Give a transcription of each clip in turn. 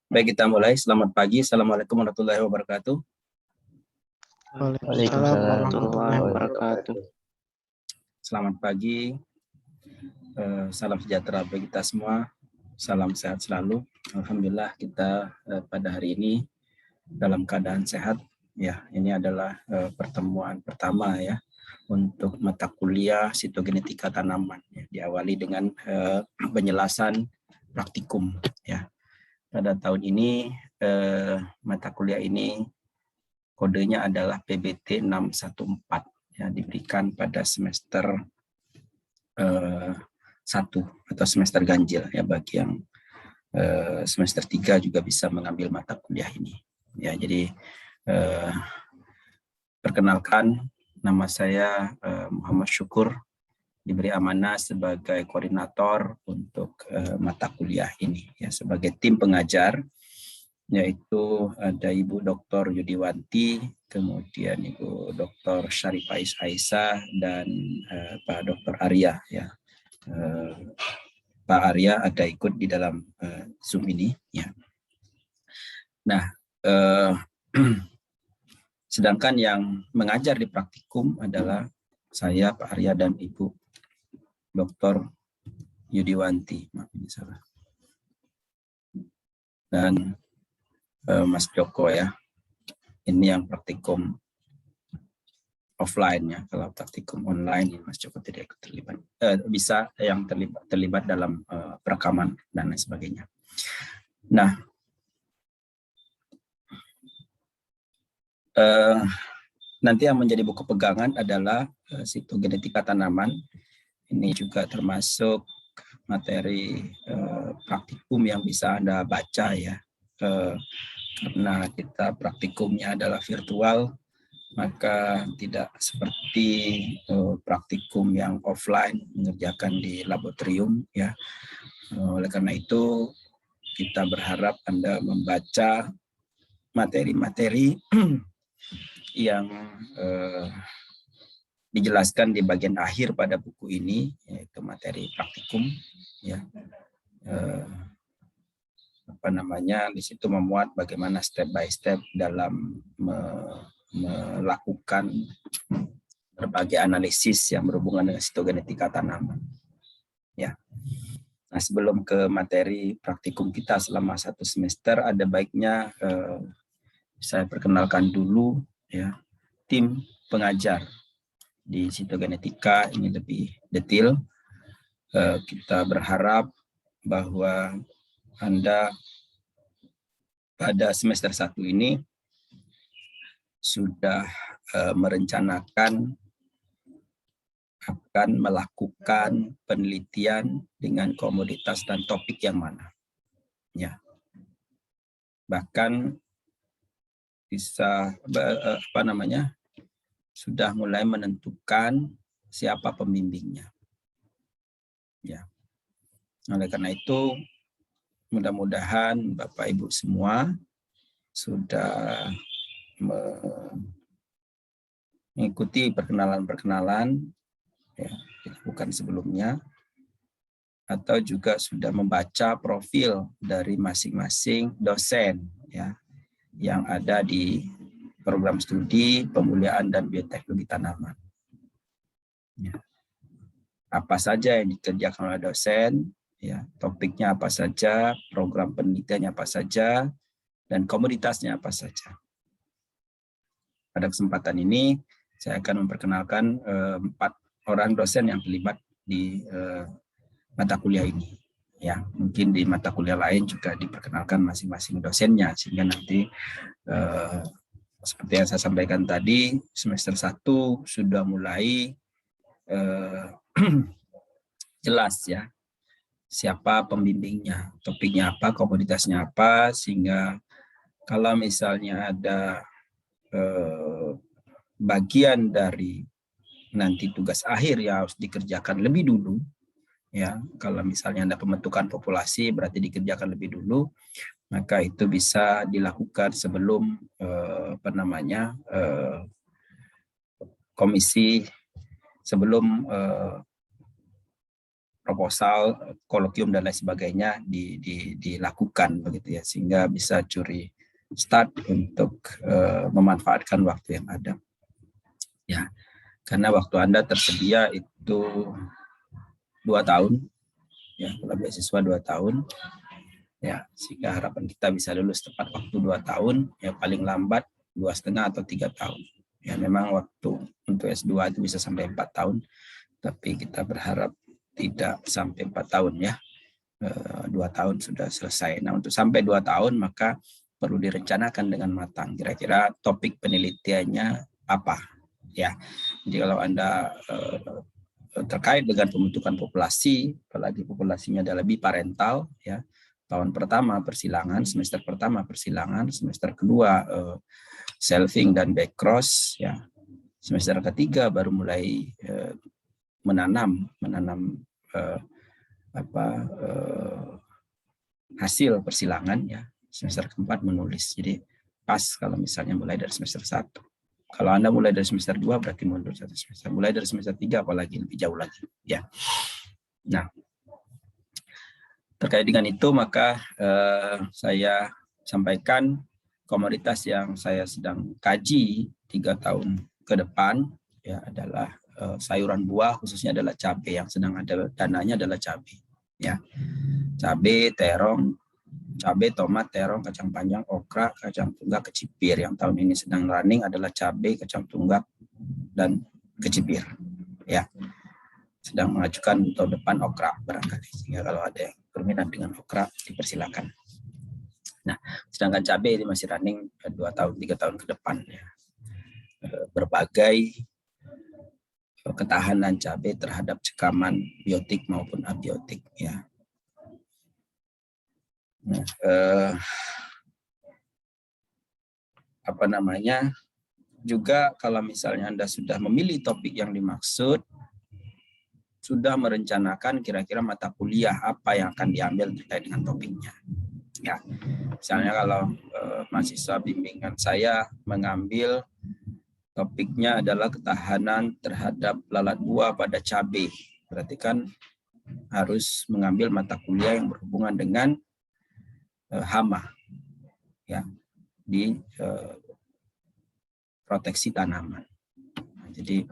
Baik, kita mulai. Selamat pagi. Assalamualaikum warahmatullahi wabarakatuh. Waalaikumsalam warahmatullahi wabarakatuh. Selamat pagi. Salam sejahtera bagi kita semua. Salam sehat selalu. Alhamdulillah kita pada hari ini dalam keadaan sehat. Ya, ini adalah pertemuan pertama ya untuk mata kuliah sitogenetika tanaman. Ya, diawali dengan penjelasan praktikum. Ya, pada tahun ini mata kuliah ini kodenya adalah PBT 614 ya, diberikan pada semester 1 atau semester ganjil ya, bagi yang semester 3 juga bisa mengambil mata kuliah ini ya. Jadi perkenalkan, nama saya Muhammad Syukur, diberi amanah sebagai koordinator untuk mata kuliah ini ya, sebagai tim pengajar, yaitu ada Ibu Dr. Yudiwanti, kemudian Ibu Dr. Syarifah Aisyah, dan Pak Dr. Arya ya. Pak Arya ada ikut di dalam Zoom ini ya. Nah, sedangkan yang mengajar di praktikum adalah saya, Pak Arya, dan Ibu Dr. Yudiwanti, maaf ini salah, dan Mas Joko ya. Ini yang praktikum offline ya. Kalau praktikum online Mas Joko tidak terlibat. Bisa yang terlibat dalam perekaman dan lain sebagainya. Nah, nanti yang menjadi buku pegangan adalah sitogenetika tanaman. Ini juga termasuk materi praktikum yang bisa Anda baca ya. Karena kita praktikumnya adalah virtual, maka tidak seperti praktikum yang offline mengerjakan di laboratorium ya. Oleh karena itu kita berharap Anda membaca materi-materi yang dijelaskan di bagian akhir pada buku ini, yaitu materi praktikum ya. Di situ memuat bagaimana step by step dalam melakukan berbagai analisis yang berhubungan dengan sitogenetika tanaman ya. Nah, sebelum ke materi praktikum kita selama 1 semester, ada baiknya saya perkenalkan dulu ya tim pengajar di sitogenetika ini lebih detail. Kita berharap bahwa Anda pada semester 1 ini sudah merencanakan akan melakukan penelitian dengan komoditas dan topik yang mana ya. Bahkan bisa sudah mulai menentukan siapa pembimbingnya ya. Oleh karena itu mudah-mudahan Bapak Ibu semua sudah mengikuti perkenalan-perkenalan ya, dilakukan sebelumnya, atau juga sudah membaca profil dari masing-masing dosen ya yang ada di program studi pemuliaan dan bioteknologi tanaman. Ya. Apa saja yang dikerjakan oleh dosen, ya, topiknya apa saja, program penelitiannya apa saja, dan komoditasnya apa saja. Pada kesempatan ini saya akan memperkenalkan 4 orang dosen yang terlibat di mata kuliah ini. Ya, mungkin di mata kuliah lain juga diperkenalkan masing-masing dosennya, sehingga nanti seperti yang saya sampaikan tadi, semester 1 sudah mulai jelas ya siapa pembimbingnya, topiknya apa, komoditasnya apa, sehingga kalau misalnya ada bagian dari nanti tugas akhir yang harus dikerjakan lebih dulu ya, kalau misalnya ada pembentukan populasi berarti dikerjakan lebih dulu, maka itu bisa dilakukan sebelum komisi, sebelum proposal, kolokium dan lain sebagainya dilakukan begitu ya, sehingga bisa curi start untuk memanfaatkan waktu yang ada. Ya, karena waktu Anda tersedia itu 2 tahun, ya, kalau beasiswa 2 tahun, ya, sehingga harapan kita bisa lulus tepat waktu 2 tahun, ya paling lambat 2,5 atau 3 tahun. Ya, memang waktu untuk S2 itu bisa sampai 4 tahun, tapi kita berharap tidak sampai 4 tahun ya. 2 tahun sudah selesai. Nah, untuk sampai 2 tahun maka perlu direncanakan dengan matang. Kira-kira topik penelitiannya apa? Ya, jadi kalau Anda terkait dengan pembentukan populasi, apalagi populasinya adalah biparental, ya, tahun pertama persilangan, semester pertama persilangan, semester kedua selfing dan backcross, ya, semester ketiga baru mulai menanam hasil persilangan, ya, semester keempat menulis. Jadi pas kalau misalnya mulai dari semester 1. Kalau Anda mulai dari semester 2 berarti mundur 1 semester. Mulai dari semester 3 apalagi lebih jauh lagi, ya. Nah, terkait dengan itu maka saya sampaikan komoditas yang saya sedang kaji 3 tahun ke depan, ya, adalah sayuran buah, khususnya adalah cabai. Yang sedang ada dananya adalah cabai, ya. Cabai, terong, cabai, tomat, terong, kacang panjang, okra, kacang tunggak, kecipir. Yang tahun ini sedang running adalah cabai, kacang tunggak, dan kecipir. Ya, sedang mengajukan tahun depan okra barangkali. Sehingga kalau ada yang berminat dengan okra, dipersilakan. Nah, sedangkan cabai ini masih running 2 tahun, 3 tahun ke depan. Ya. Berbagai ketahanan cabai terhadap cekaman biotik maupun abiotik. Ya. Nah, juga kalau misalnya Anda sudah memilih topik yang dimaksud, sudah merencanakan kira-kira mata kuliah apa yang akan diambil terkait dengan topiknya. Ya, misalnya kalau mahasiswa bimbingan saya mengambil topiknya adalah ketahanan terhadap lalat buah pada cabai, berarti kan harus mengambil mata kuliah yang berhubungan dengan hama, ya, di proteksi tanaman. Nah, jadi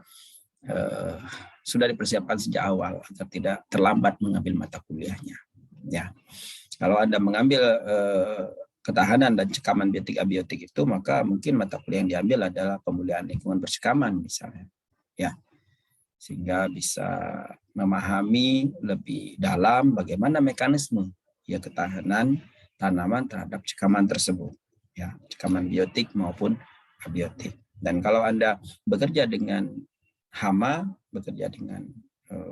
sudah dipersiapkan sejak awal agar tidak terlambat mengambil mata kuliahnya. Ya, kalau Anda mengambil ketahanan dan cekaman biotik abiotik itu, maka mungkin mata kuliah yang diambil adalah pemulihan lingkungan bersekaman misalnya. Ya, sehingga bisa memahami lebih dalam bagaimana mekanisme ya ketahanan tanaman terhadap cekaman tersebut, ya, cekaman biotik maupun abiotik. Dan kalau Anda bekerja dengan hama, bekerja dengan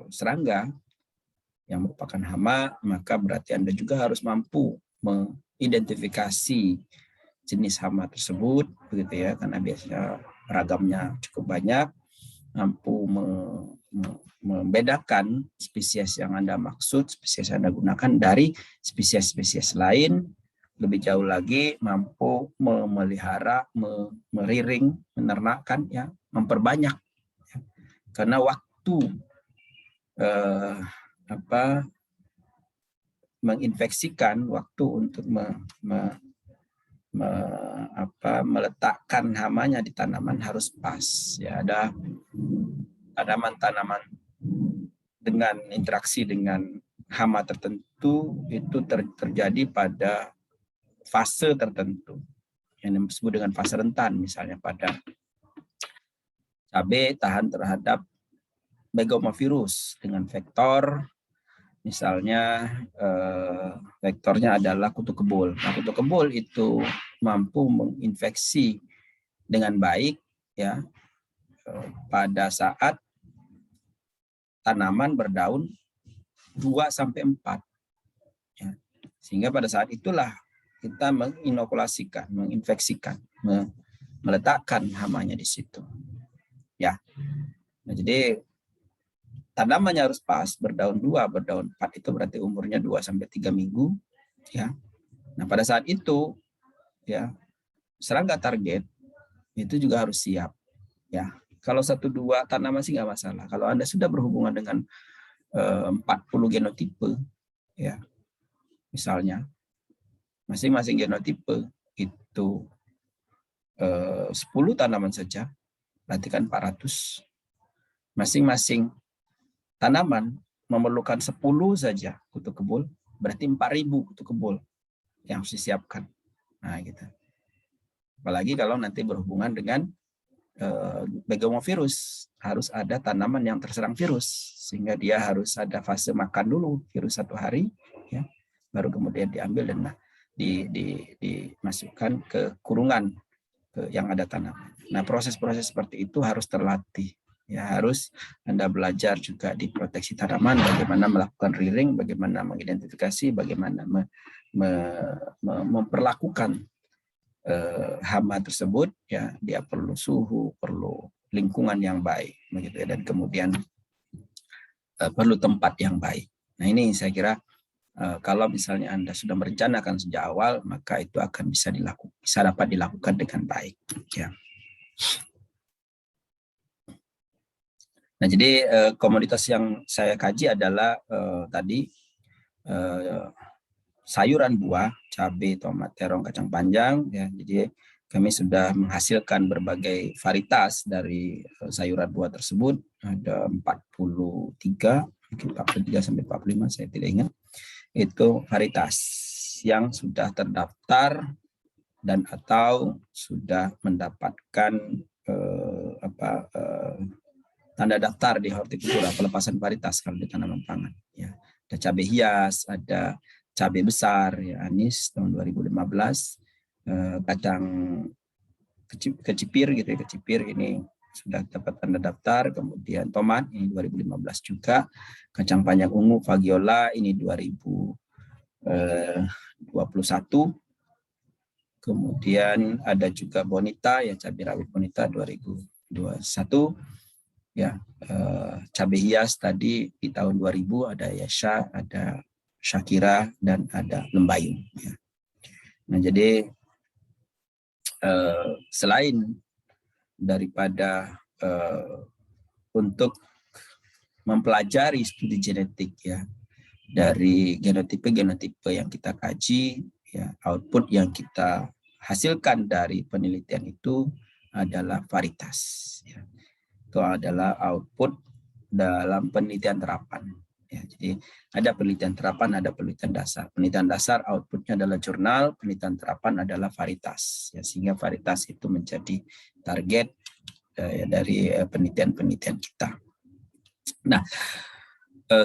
serangga yang merupakan hama, maka berarti Anda juga harus mampu mengidentifikasi jenis hama tersebut, begitu ya, karena biasanya ragamnya cukup banyak, mampu membedakan spesies yang Anda maksud, spesies yang Anda gunakan dari spesies-spesies lain. Lebih jauh lagi mampu memelihara, meriring, menernakkan, ya, memperbanyak, ya. Karena waktu menginfeksikan, waktu untuk meletakkan hamanya di tanaman harus pas, ya. Ada tanaman-tanaman dengan interaksi dengan hama tertentu itu terjadi pada fase tertentu yang disebut dengan fase rentan. Misalnya pada cabai tahan terhadap begomavirus dengan vektor, misalnya vektornya adalah kutu kebul. Nah, kutu kebul itu mampu menginfeksi dengan baik, ya, pada saat tanaman berdaun 2-4. Ya. Sehingga pada saat itulah kita menginokulasikan, menginfeksikan, meletakkan hamanya di situ. Ya. Nah, jadi tanamannya harus pas, berdaun 2, berdaun 4 itu berarti umurnya 2-3 minggu, ya. Nah, pada saat itu, ya, serangga target itu juga harus siap, ya. Kalau 1-2 tanaman sih nggak masalah. Kalau Anda sudah berhubungan dengan 40 genotipe, ya misalnya masing-masing genotipe itu 10 tanaman saja, berarti kan 400. Masing-masing tanaman memerlukan 10 saja kutu kebul, berarti 4.000 kutu kebul yang harus disiapkan. Nah, gitu. Apalagi kalau nanti berhubungan dengan begomovirus, harus ada tanaman yang terserang virus, sehingga dia harus ada fase makan dulu virus 1 hari, ya, baru kemudian diambil dan dimasukkan ke kurungan yang ada tanaman. Nah, proses-proses seperti itu harus terlatih. Ya, harus Anda belajar juga di proteksi tanaman, bagaimana melakukan rearing, bagaimana mengidentifikasi, bagaimana memperlakukan hama tersebut, ya, dia perlu suhu, perlu lingkungan yang baik, begitu ya, dan kemudian perlu tempat yang baik. Nah, ini saya kira kalau misalnya Anda sudah merencanakan sejak awal, maka itu akan bisa dapat dilakukan dengan baik, ya. Nah, jadi komoditas yang saya kaji adalah tadi sayuran buah, cabai, tomat, terong, kacang panjang, ya. Jadi kami sudah menghasilkan berbagai varietas dari sayuran buah tersebut, ada 43, mungkin 43 sampai 45, saya tidak ingat. Itu varietas yang sudah terdaftar dan atau sudah mendapatkan tanda daftar di hortikultura, pelepasan varietas kalau di tanaman pangan, ya. Ada cabai hias, ada cabai besar, ya, anis tahun 2015, kacang kecipir gitu ya, kecipir ini sudah dapat tanda daftar, kemudian tomat ini 2015 juga, kacang panjang ungu Fagiola ini 2021, kemudian ada juga Bonita, ya, cabai rawit Bonita 2021, ya, cabai hias tadi di tahun 2000 ada Yasha, ada Shakira, dan ada Lembayung, ya. Nah, jadi selain daripada untuk mempelajari studi genetik, ya, dari genotipe yang kita kaji, ya, output yang kita hasilkan dari penelitian itu adalah varietas, ya. Itu adalah output dalam penelitian terapan, ya. Jadi ada penelitian terapan, ada penelitian dasar. Penelitian dasar outputnya adalah jurnal, penelitian terapan adalah varietas, ya, sehingga varietas itu menjadi target dari penelitian-penelitian kita. Nah,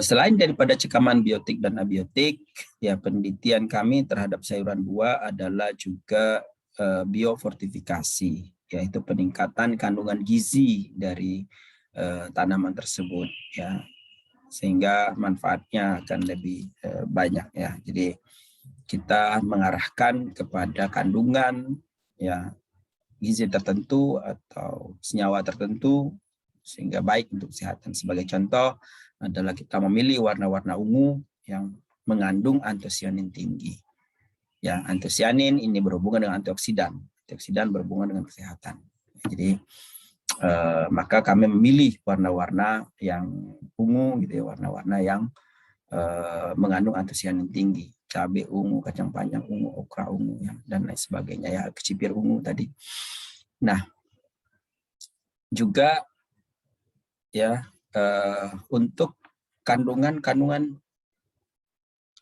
selain daripada cekaman biotik dan abiotik, ya, penelitian kami terhadap sayuran buah adalah juga biofortifikasi, yaitu peningkatan kandungan gizi dari tanaman tersebut, ya, sehingga manfaatnya akan lebih banyak, ya. Jadi kita mengarahkan kepada kandungan, ya, gizi tertentu atau senyawa tertentu sehingga baik untuk kesehatan. Sebagai contoh adalah kita memilih warna-warna ungu yang mengandung antosianin tinggi. Ya, antosianin ini berhubungan dengan antioksidan. Antioksidan berhubungan dengan kesehatan. Jadi maka kami memilih warna-warna yang ungu, gitu ya, warna-warna yang mengandung antosianin tinggi. Cabai ungu, kacang panjang ungu, okra ungu, ya, dan lain sebagainya, ya, kecipir ungu tadi. Nah, juga, ya, untuk kandungan-kandungan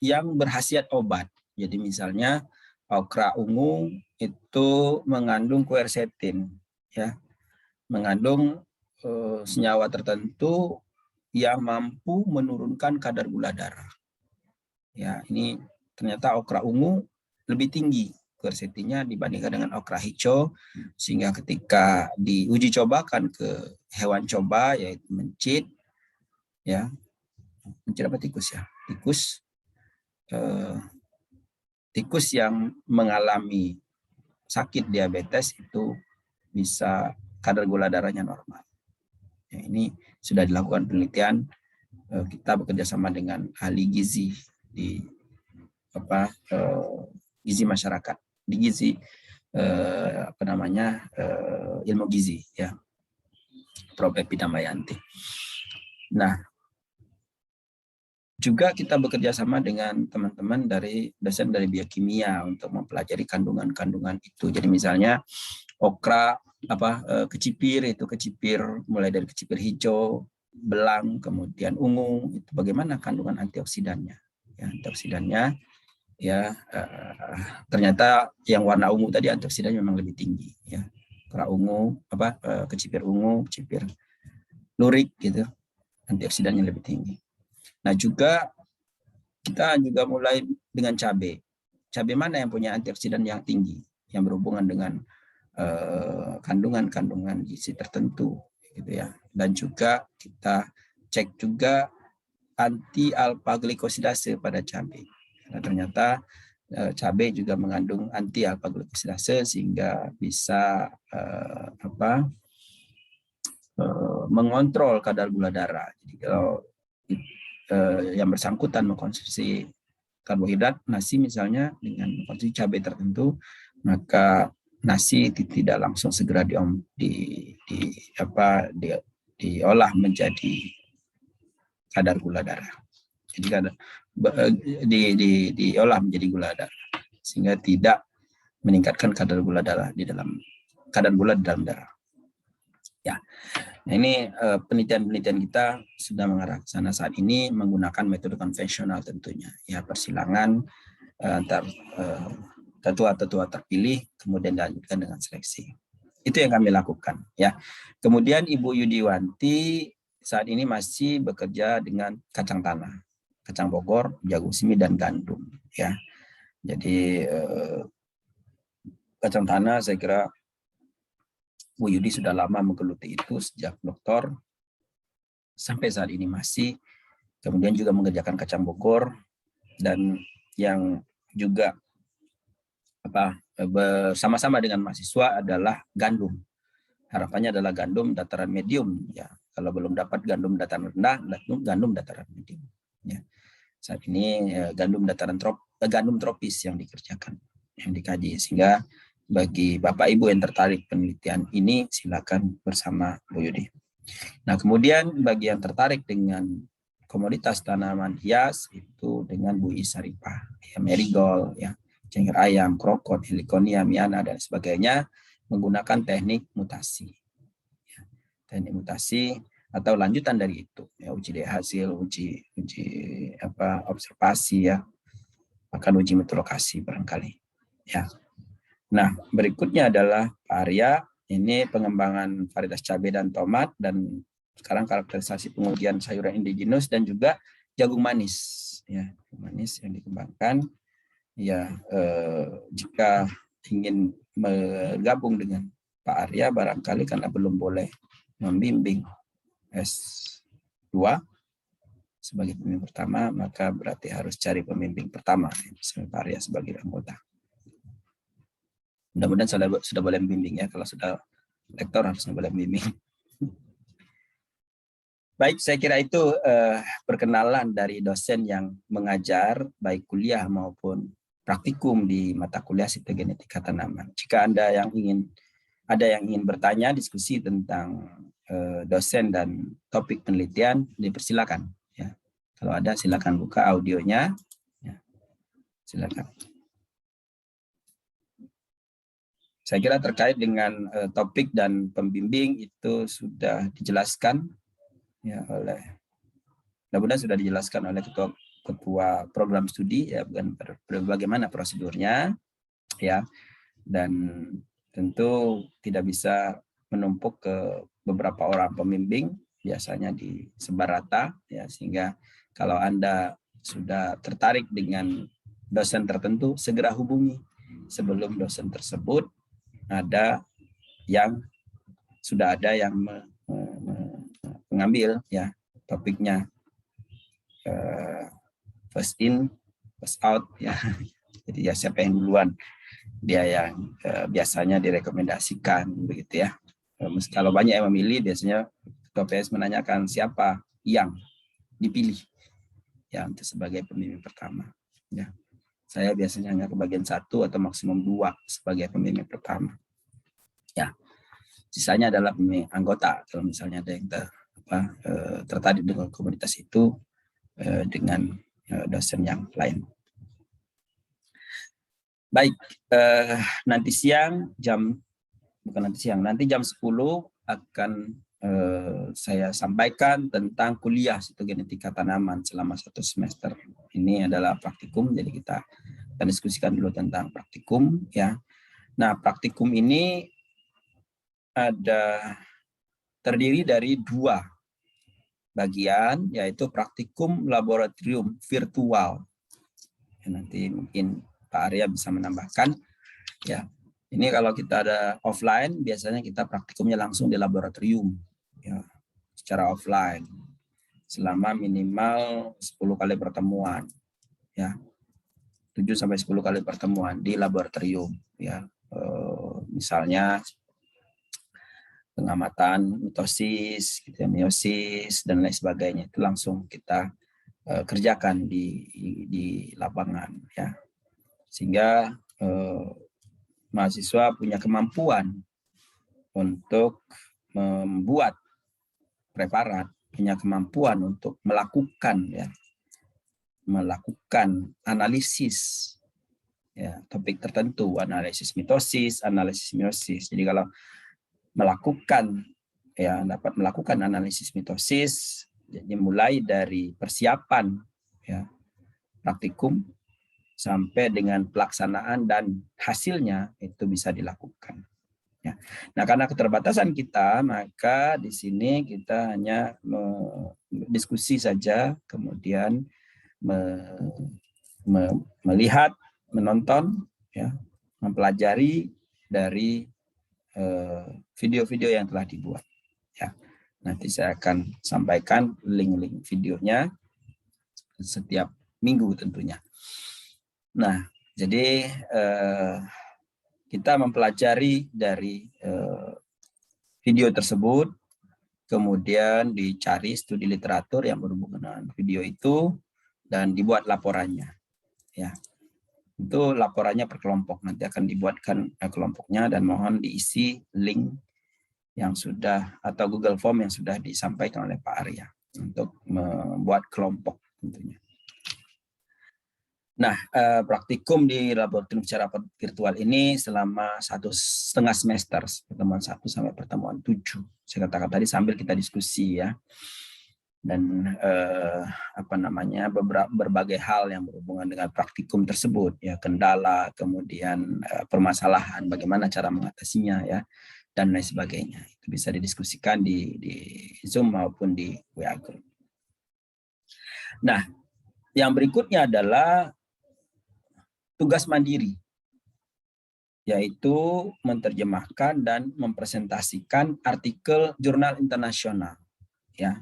yang berkhasiat obat. Jadi misalnya okra ungu itu mengandung quercetin, ya, mengandung senyawa tertentu yang mampu menurunkan kadar gula darah. Ya, ini ternyata okra ungu lebih tinggi quercetinnya dibandingkan dengan okra hijau, sehingga ketika diuji cobakan ke hewan coba, yaitu mencit, ya, mencit apa tikus, ya, tikus yang mengalami sakit diabetes itu bisa kadar gula darahnya normal. Ya, ini sudah dilakukan penelitian, kita bekerja sama dengan ahli gizi di gizi masyarakat, di gizi ilmu gizi, ya, Prof. Epi Damayanti. Nah, Juga kita bekerja sama dengan teman-teman dari dosen dari biokimia untuk mempelajari kandungan-kandungan itu. Jadi misalnya okra kecipir mulai dari kecipir hijau, belang, kemudian ungu, itu bagaimana kandungan antioksidannya. Ya, antioksidannya ya ternyata yang warna ungu tadi antioksidannya memang lebih tinggi ya. Okra ungu, kecipir ungu, kecipir lurik gitu, antioksidannya lebih tinggi. Nah, juga kita juga mulai dengan cabai. Cabai mana yang punya antioksidan yang tinggi, yang berhubungan dengan kandungan-kandungan gizi tertentu, gitu ya. Dan juga kita cek juga anti alfa glikosidase pada cabai. Karena ternyata cabai juga mengandung anti alfa glikosidase sehingga bisa mengontrol kadar gula darah. Jadi kalau yang bersangkutan mengkonsumsi karbohidrat, nasi misalnya, dengan mengkonsumsi cabai tertentu, maka nasi tidak langsung segera diolah menjadi kadar gula darah. Jadi diolah menjadi gula darah sehingga tidak meningkatkan kadar gula di dalam darah. Ya. Nah, ini penelitian kita sudah mengarah ke sana saat ini menggunakan metode konvensional tentunya. Ya, persilangan antar tetua-tetua terpilih kemudian dilanjutkan dengan seleksi. Itu yang kami lakukan ya. Kemudian Ibu Yudiwanti saat ini masih bekerja dengan kacang tanah, kacang Bogor, jagung simi dan gandum ya. Jadi kacang tanah saya kira Bu Yudi sudah lama menggeluti itu sejak doktor sampai saat ini masih. Kemudian juga mengerjakan kacang Bogor dan yang juga bersama-sama dengan mahasiswa adalah gandum. Harapannya adalah gandum dataran medium ya. Kalau belum dapat gandum dataran rendah, gandum dataran medium ya. Saat ini gandum tropis yang dikerjakan, yang dikaji, sehingga bagi Bapak Ibu yang tertarik penelitian ini silakan bersama Bu Yudi. Nah, kemudian bagi yang tertarik dengan komoditas tanaman hias itu dengan Bu Isaripah, ya, marigold, ya, cengkeh ayam, krokot, heliconia, miana dan sebagainya menggunakan teknik mutasi. Ya, teknik mutasi atau lanjutan dari itu, ya, uji hasil, uji observasi ya, akan uji metodologasi barangkali. Ya. Nah, berikutnya adalah Pak Arya. Ini pengembangan varietas cabai dan tomat, dan sekarang karakterisasi pengujian sayuran indigenous dan juga jagung manis. Ya, jagung manis yang dikembangkan. Ya, jika ingin bergabung dengan Pak Arya, barangkali karena belum boleh membimbing S2 sebagai pembimbing pertama, maka berarti harus cari pembimbing pertama, misalnya Pak Arya sebagai anggota. Mudah-mudahan sudah boleh membimbing ya. Kalau sudah lektor harusnya boleh membimbing. Baik, saya kira itu perkenalan dari dosen yang mengajar baik kuliah maupun praktikum di mata kuliah sitogenetika tanaman. Jika ada yang ingin bertanya, diskusi tentang dosen dan topik penelitian, dipersilakan. Ya. Kalau ada, silakan buka audionya. Ya. Silakan. Saya kira terkait dengan topik dan pembimbing itu sudah dijelaskan ya oleh, mudah-mudahan sudah dijelaskan oleh ketua program studi ya, bagaimana prosedurnya ya, dan tentu tidak bisa menumpuk ke beberapa orang pembimbing, biasanya disebar rata ya, sehingga kalau Anda sudah tertarik dengan dosen tertentu, segera hubungi sebelum dosen tersebut sudah ada yang mengambil ya topiknya, first in first out ya. Jadi ya siapa yang duluan dia yang biasanya direkomendasikan begitu ya. Kalau banyak yang memilih, biasanya ketua PS menanyakan siapa yang dipilih ya untuk sebagai pembimbing pertama ya. Saya biasanya hanya kebagian 1 atau maksimum 2 sebagai pembimbing pertama. Ya, sisanya adalah pembimbing anggota. Kalau misalnya ada yang tertarik dengan komunitas itu dengan dosen yang lain. Baik, nanti jam 10 akan saya sampaikan tentang kuliah sitogenetika tanaman selama 1 semester. Ini adalah praktikum, jadi kita akan diskusikan dulu tentang praktikum ya. Nah, praktikum ini terdiri dari 2 bagian, yaitu praktikum laboratorium virtual. Ya, nanti mungkin Pak Arya bisa menambahkan ya. Ini kalau kita ada offline, biasanya kita praktikumnya langsung di laboratorium ya, secara offline selama minimal 10 kali pertemuan ya. 7 sampai 10 kali pertemuan di laboratorium ya. Misalnya pengamatan mitosis, meiosis dan lain sebagainya, itu langsung kita kerjakan di lapangan ya. Sehingga mahasiswa punya kemampuan untuk membuat preparat, punya kemampuan untuk melakukan analisis ya, topik tertentu, analisis mitosis, analisis meiosis. Jadi kalau dapat melakukan analisis mitosis, jadi mulai dari persiapan ya, praktikum sampai dengan pelaksanaan dan hasilnya itu bisa dilakukan. Ya. Nah, karena keterbatasan kita, maka di sini kita hanya diskusi saja, kemudian melihat, menonton, ya, mempelajari dari video-video yang telah dibuat. Ya. Nanti saya akan sampaikan link-link videonya setiap minggu tentunya. Nah, jadi kita mempelajari dari video tersebut, kemudian dicari studi literatur yang berhubungan dengan video itu, dan dibuat laporannya. Ya, itu laporannya per kelompok, nanti akan dibuatkan kelompoknya, dan mohon diisi link yang sudah atau Google Form yang sudah disampaikan oleh Pak Arya untuk membuat kelompok tentunya. Nah, praktikum di laboratorium secara virtual ini selama 1,5 semester, pertemuan 1 sampai pertemuan 7. Saya katakan tadi sambil kita diskusi ya. Dan berbagai hal yang berhubungan dengan praktikum tersebut ya, kendala, kemudian permasalahan, bagaimana cara mengatasinya ya, dan lain sebagainya. Itu bisa didiskusikan di Zoom maupun di WA Group. Nah, yang berikutnya adalah tugas mandiri, yaitu menerjemahkan dan mempresentasikan artikel jurnal internasional. Ya,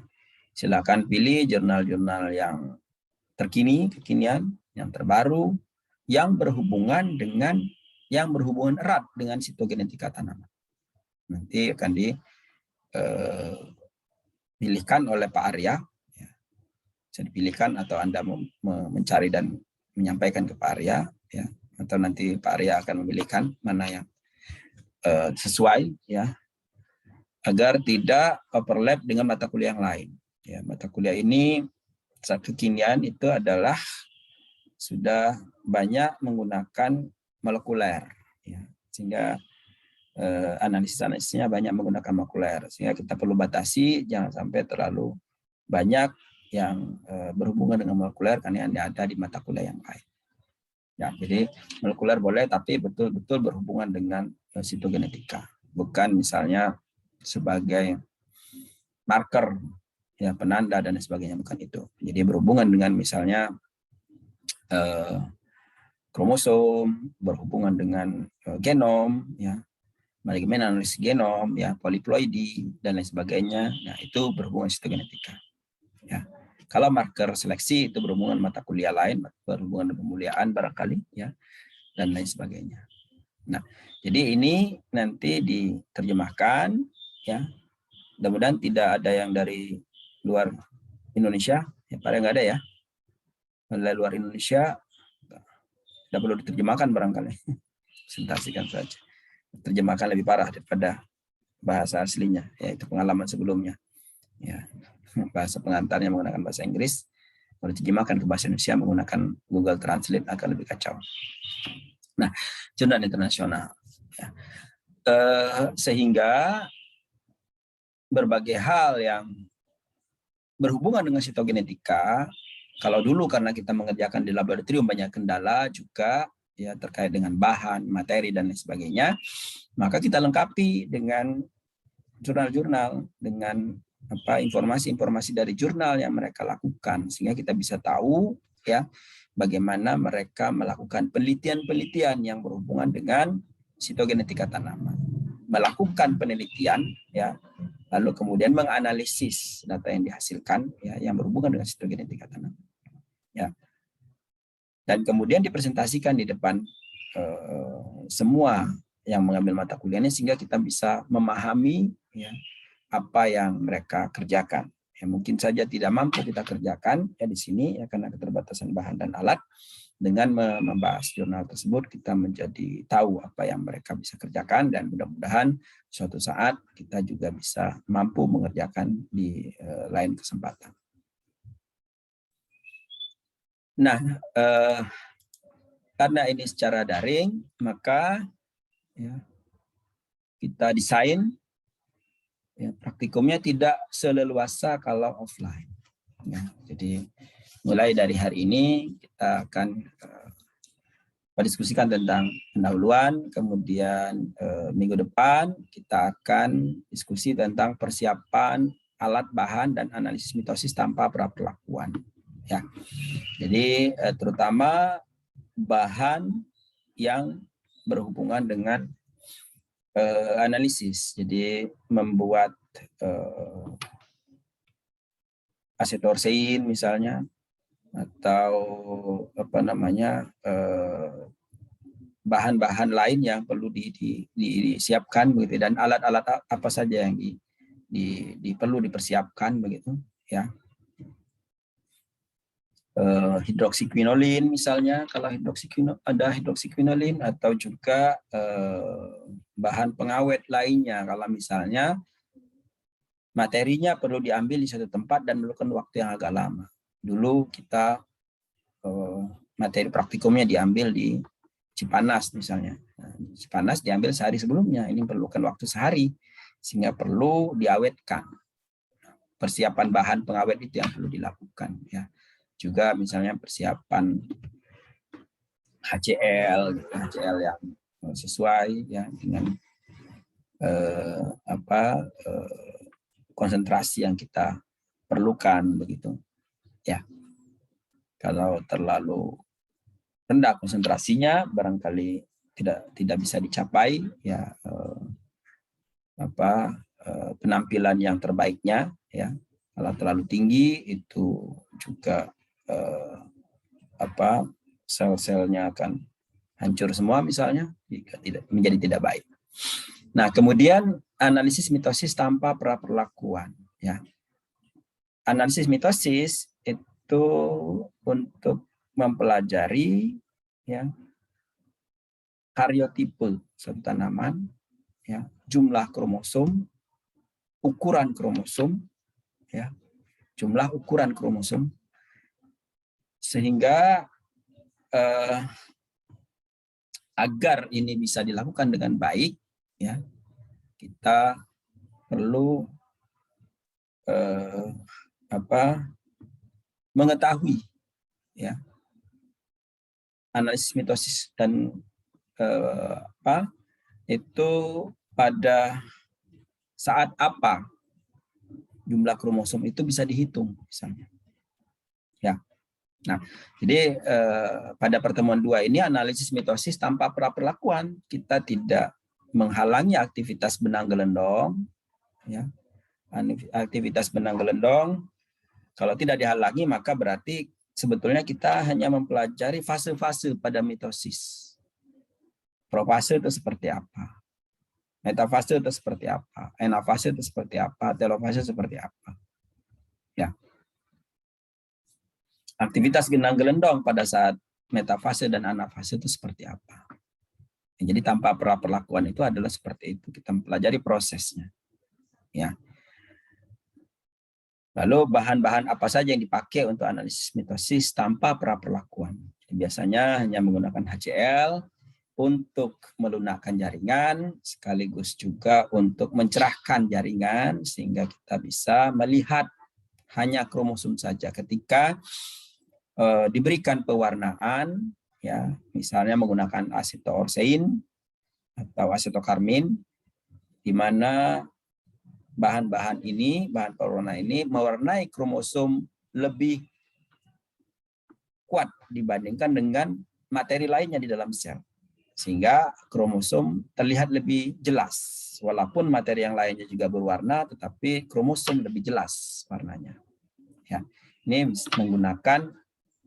silakan pilih jurnal-jurnal yang kekinian, yang terbaru, yang berhubungan erat dengan sitogenetika tanaman. Nanti akan dipilihkan oleh Pak Arya. Ya. Bisa dipilihkan atau Anda mencari dan menyampaikan ke Pak Arya. Ya, atau nanti Pak Arya akan memilihkan mana yang sesuai ya, agar tidak overlap dengan mata kuliah yang lain. Ya, mata kuliah ini saat kekinian itu adalah sudah banyak menggunakan molekuler, ya, sehingga analisisnya banyak menggunakan molekuler, sehingga kita perlu batasi jangan sampai terlalu banyak yang berhubungan dengan molekuler karena yang ada di mata kuliah yang lain. Ya, jadi molekuler boleh, tapi betul-betul berhubungan dengan sitogenetika, bukan misalnya sebagai marker, ya, penanda dan sebagainya, bukan itu. Jadi berhubungan dengan misalnya kromosom, berhubungan dengan genom, ya, manajemen analisis genom, ya, poliploidi dan lain sebagainya. Nah, itu berhubungan sitogenetika. Ya. Kalau marker seleksi itu berhubungan mata kuliah lain, berhubungan dengan pemuliaan barangkali, ya, dan lain sebagainya. Nah, jadi ini nanti diterjemahkan, ya. Mudah-mudahan tidak ada yang dari luar Indonesia, ya, paling nggak ada ya. Dari luar Indonesia tidak perlu diterjemahkan barangkali. Presentasikan saja. Terjemahkan lebih parah daripada bahasa aslinya, yaitu pengalaman sebelumnya. Ya. Bahasa pengantarnya menggunakan bahasa Inggris, Kalau diterjemahkan ke bahasa Indonesia menggunakan Google Translate akan lebih kacau. Nah, jurnal internasional. Ya. Sehingga berbagai hal yang berhubungan dengan sitogenetika, kalau dulu karena kita mengerjakan di laboratorium banyak kendala juga ya terkait dengan bahan, materi dan lain sebagainya, maka kita lengkapi dengan jurnal-jurnal, dengan informasi-informasi dari jurnal yang mereka lakukan, sehingga kita bisa tahu ya bagaimana mereka melakukan penelitian-penelitian yang berhubungan dengan sitogenetika tanaman, melakukan penelitian ya, lalu kemudian menganalisis data yang dihasilkan ya yang berhubungan dengan sitogenetika tanaman ya, dan kemudian dipresentasikan di depan semua yang mengambil mata kuliahnya, sehingga kita bisa memahami ya apa yang mereka kerjakan. Ya, mungkin saja tidak mampu kita kerjakan ya di sini ya karena keterbatasan bahan dan alat. Dengan membahas jurnal tersebut kita menjadi tahu apa yang mereka bisa kerjakan, dan mudah-mudahan suatu saat kita juga bisa mampu mengerjakan di lain kesempatan. Nah, karena ini secara daring, maka ya, kita desain ya, praktikumnya tidak seleluasa kalau offline. Ya, jadi mulai dari hari ini kita akan mendiskusikan tentang pendahuluan, kemudian minggu depan kita akan diskusi tentang persiapan alat bahan dan analisis mitosis tanpa praperlakuan. Ya, jadi terutama bahan yang berhubungan dengan analisis, jadi membuat asetorsein misalnya, atau bahan-bahan lain yang perlu disiapkan begitu, dan alat-alat apa saja yang perlu dipersiapkan begitu ya. Hidroksikwinolin misalnya, kalau ada hidroksikwinolin, atau juga bahan pengawet lainnya kalau misalnya materinya perlu diambil di satu tempat dan memerlukan waktu yang agak lama. Dulu kita materi praktikumnya diambil di Cipanas misalnya. Cipanas diambil sehari sebelumnya, ini memerlukan waktu sehari sehingga perlu diawetkan. Persiapan bahan pengawet itu yang perlu dilakukan ya. Juga misalnya persiapan HCl yang sesuai ya dengan konsentrasi yang kita perlukan begitu ya. Kalau terlalu rendah konsentrasinya barangkali tidak bisa dicapai ya penampilan yang terbaiknya ya. Kalau terlalu tinggi itu juga sel-selnya akan hancur semua misalnya, jika menjadi tidak baik. Nah, kemudian analisis mitosis tanpa praperlakuan ya. Analisis mitosis itu untuk mempelajari ya karyotipe suatu tanaman ya, jumlah kromosom, ukuran kromosom ya, jumlah ukuran kromosom, sehingga agar ini bisa dilakukan dengan baik ya, kita perlu mengetahui ya analisis mitosis dan itu pada saat apa jumlah kromosom itu bisa dihitung misalnya ya. Nah, jadi pada pertemuan 2 ini analisis mitosis tanpa praperlakuan, kita tidak menghalangi aktivitas benang gelendong ya. Aktivitas benang gelendong kalau tidak dihalangi maka berarti sebetulnya kita hanya mempelajari fase-fase pada mitosis. Profase itu seperti apa? Metafase itu seperti apa? Anafase itu seperti apa? Telofase seperti apa? Ya. Aktivitas benang gelendong pada saat metafase dan anafase itu seperti apa? Ya, jadi tanpa praperlakuan itu adalah seperti itu. Kita mempelajari prosesnya. Ya. Lalu bahan-bahan apa saja yang dipakai untuk analisis mitosis tanpa praperlakuan? Biasanya hanya menggunakan HCl untuk melunakkan jaringan, sekaligus juga untuk mencerahkan jaringan sehingga kita bisa melihat hanya kromosom saja. Ketika diberikan pewarnaan, ya misalnya menggunakan asetoorsein atau asetokarmin, di mana bahan-bahan ini, bahan pewarna ini mewarnai kromosom lebih kuat dibandingkan dengan materi lainnya di dalam sel. Sehingga kromosom terlihat lebih jelas. Walaupun materi yang lainnya juga berwarna, tetapi kromosom lebih jelas warnanya. Ya, ini menggunakan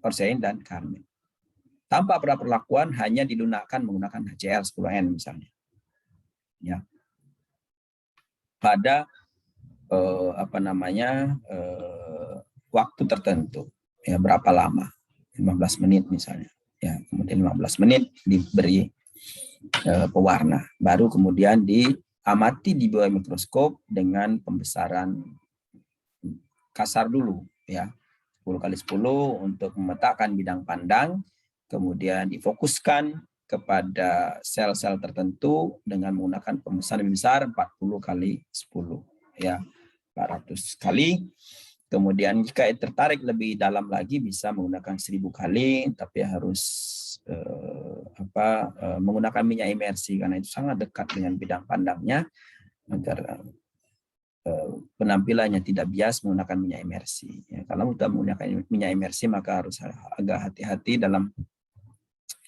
orsein dan karmin. Tanpa praperlakuan hanya dilunakkan menggunakan HCl 10N misalnya. Ya. Pada waktu tertentu, ya berapa lama, 15 menit misalnya, ya kemudian 15 menit diberi pewarna, baru kemudian diamati di bawah mikroskop dengan pembesaran kasar dulu, ya 10x10 untuk memetakan bidang pandang, kemudian difokuskan kepada sel-sel tertentu dengan menggunakan pembesaran besar 40x10, ya 400 kali. Kemudian jika tertarik lebih dalam lagi bisa menggunakan 1000 kali, tapi harus menggunakan minyak imersi karena itu sangat dekat dengan bidang pandangnya agar penampilannya tidak bias menggunakan minyak imersi. Ya, kalau sudah menggunakan minyak imersi maka harus agak hati-hati dalam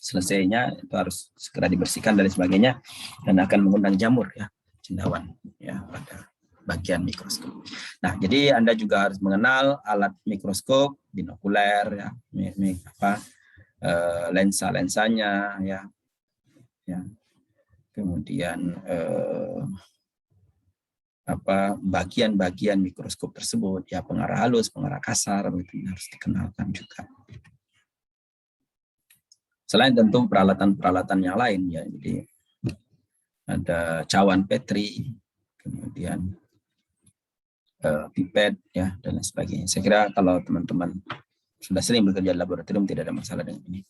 selesainya, itu harus segera dibersihkan dan sebagainya, dan akan mengundang jamur, ya cendawan, ya pada bagian mikroskop. Nah, jadi Anda juga harus mengenal alat mikroskop, binokuler, ya, lensa-lensanya, ya, kemudian bagian-bagian mikroskop tersebut, ya pengarah halus, pengarah kasar, itu harus dikenalkan juga. Selain tentu peralatan-peralatan yang lain, ya, jadi ada cawan Petri, kemudian pipet, ya, dan lain sebagainya. Saya kira kalau teman-teman sudah sering bekerja di laboratorium tidak ada masalah dengan ini.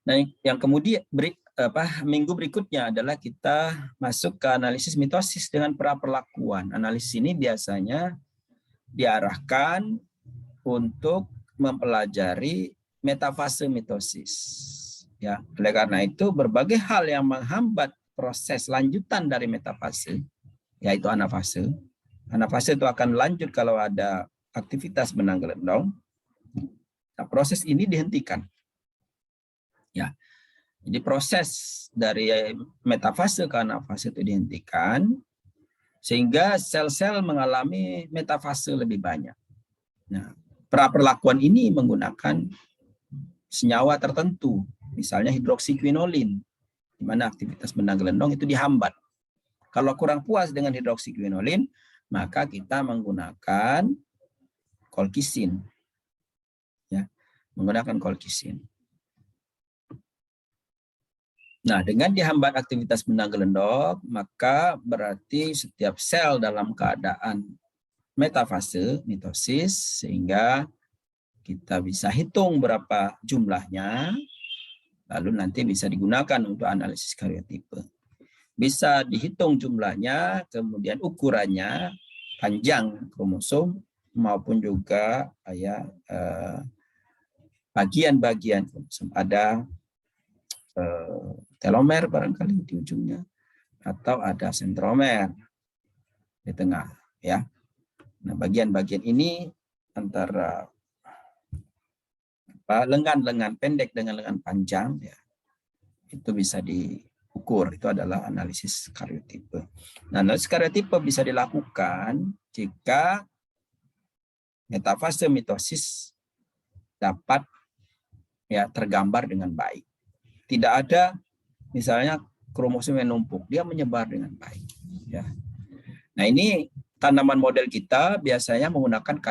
Nah, yang kemudian minggu berikutnya adalah kita masuk ke analisis mitosis dengan praperlakuan. Analisis ini biasanya diarahkan untuk mempelajari metafase mitosis. Ya, oleh karena itu berbagai hal yang menghambat proses lanjutan dari metafase, yaitu anafase. Anafase itu akan lanjut kalau ada aktivitas benang gelendong. Nah, proses ini dihentikan. Ya, jadi proses dari metafase ke anafase itu dihentikan, sehingga sel-sel mengalami metafase lebih banyak. Nah, praperlakuan ini menggunakan senyawa tertentu, misalnya hidroksikwinolin, di mana aktivitas benang gelendong itu dihambat. Kalau kurang puas dengan hidroksikwinolin, maka kita menggunakan kolkisin, ya, menggunakan kolkisin. Nah, dengan dihambat aktivitas benang gelendong, maka berarti setiap sel dalam keadaan metafase, mitosis, sehingga kita bisa hitung berapa jumlahnya, lalu nanti bisa digunakan untuk analisis karyotipe. Bisa dihitung jumlahnya, kemudian ukurannya, panjang kromosom, maupun juga bagian-bagian kromosom. Ada telomer barangkali di ujungnya, atau ada sentromer di tengah, ya. Nah, bagian-bagian ini antara lengan-lengan pendek dengan lengan panjang, ya, itu bisa diukur. Itu adalah analisis karyotipe. Nah, analisis karyotipe bisa dilakukan jika metafase mitosis dapat, ya, tergambar dengan baik. Tidak ada misalnya kromosom yang numpuk, dia menyebar dengan baik, ya. Nah, ini tanaman model kita biasanya menggunakan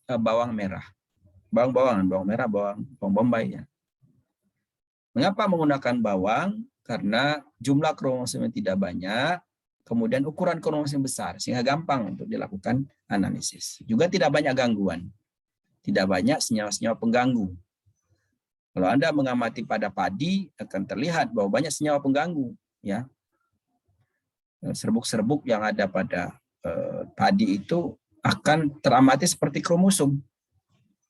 bawang merah. Bawang merah, bawang bombay, ya. Mengapa menggunakan bawang? Karena jumlah kromosomnya tidak banyak, kemudian ukuran kromosom besar, sehingga gampang untuk dilakukan analisis. Juga tidak banyak gangguan, tidak banyak senyawa-senyawa pengganggu. Kalau Anda mengamati pada padi, akan terlihat bahwa banyak senyawa pengganggu, ya. Serbuk-serbuk yang ada pada padi itu akan teramati seperti kromosom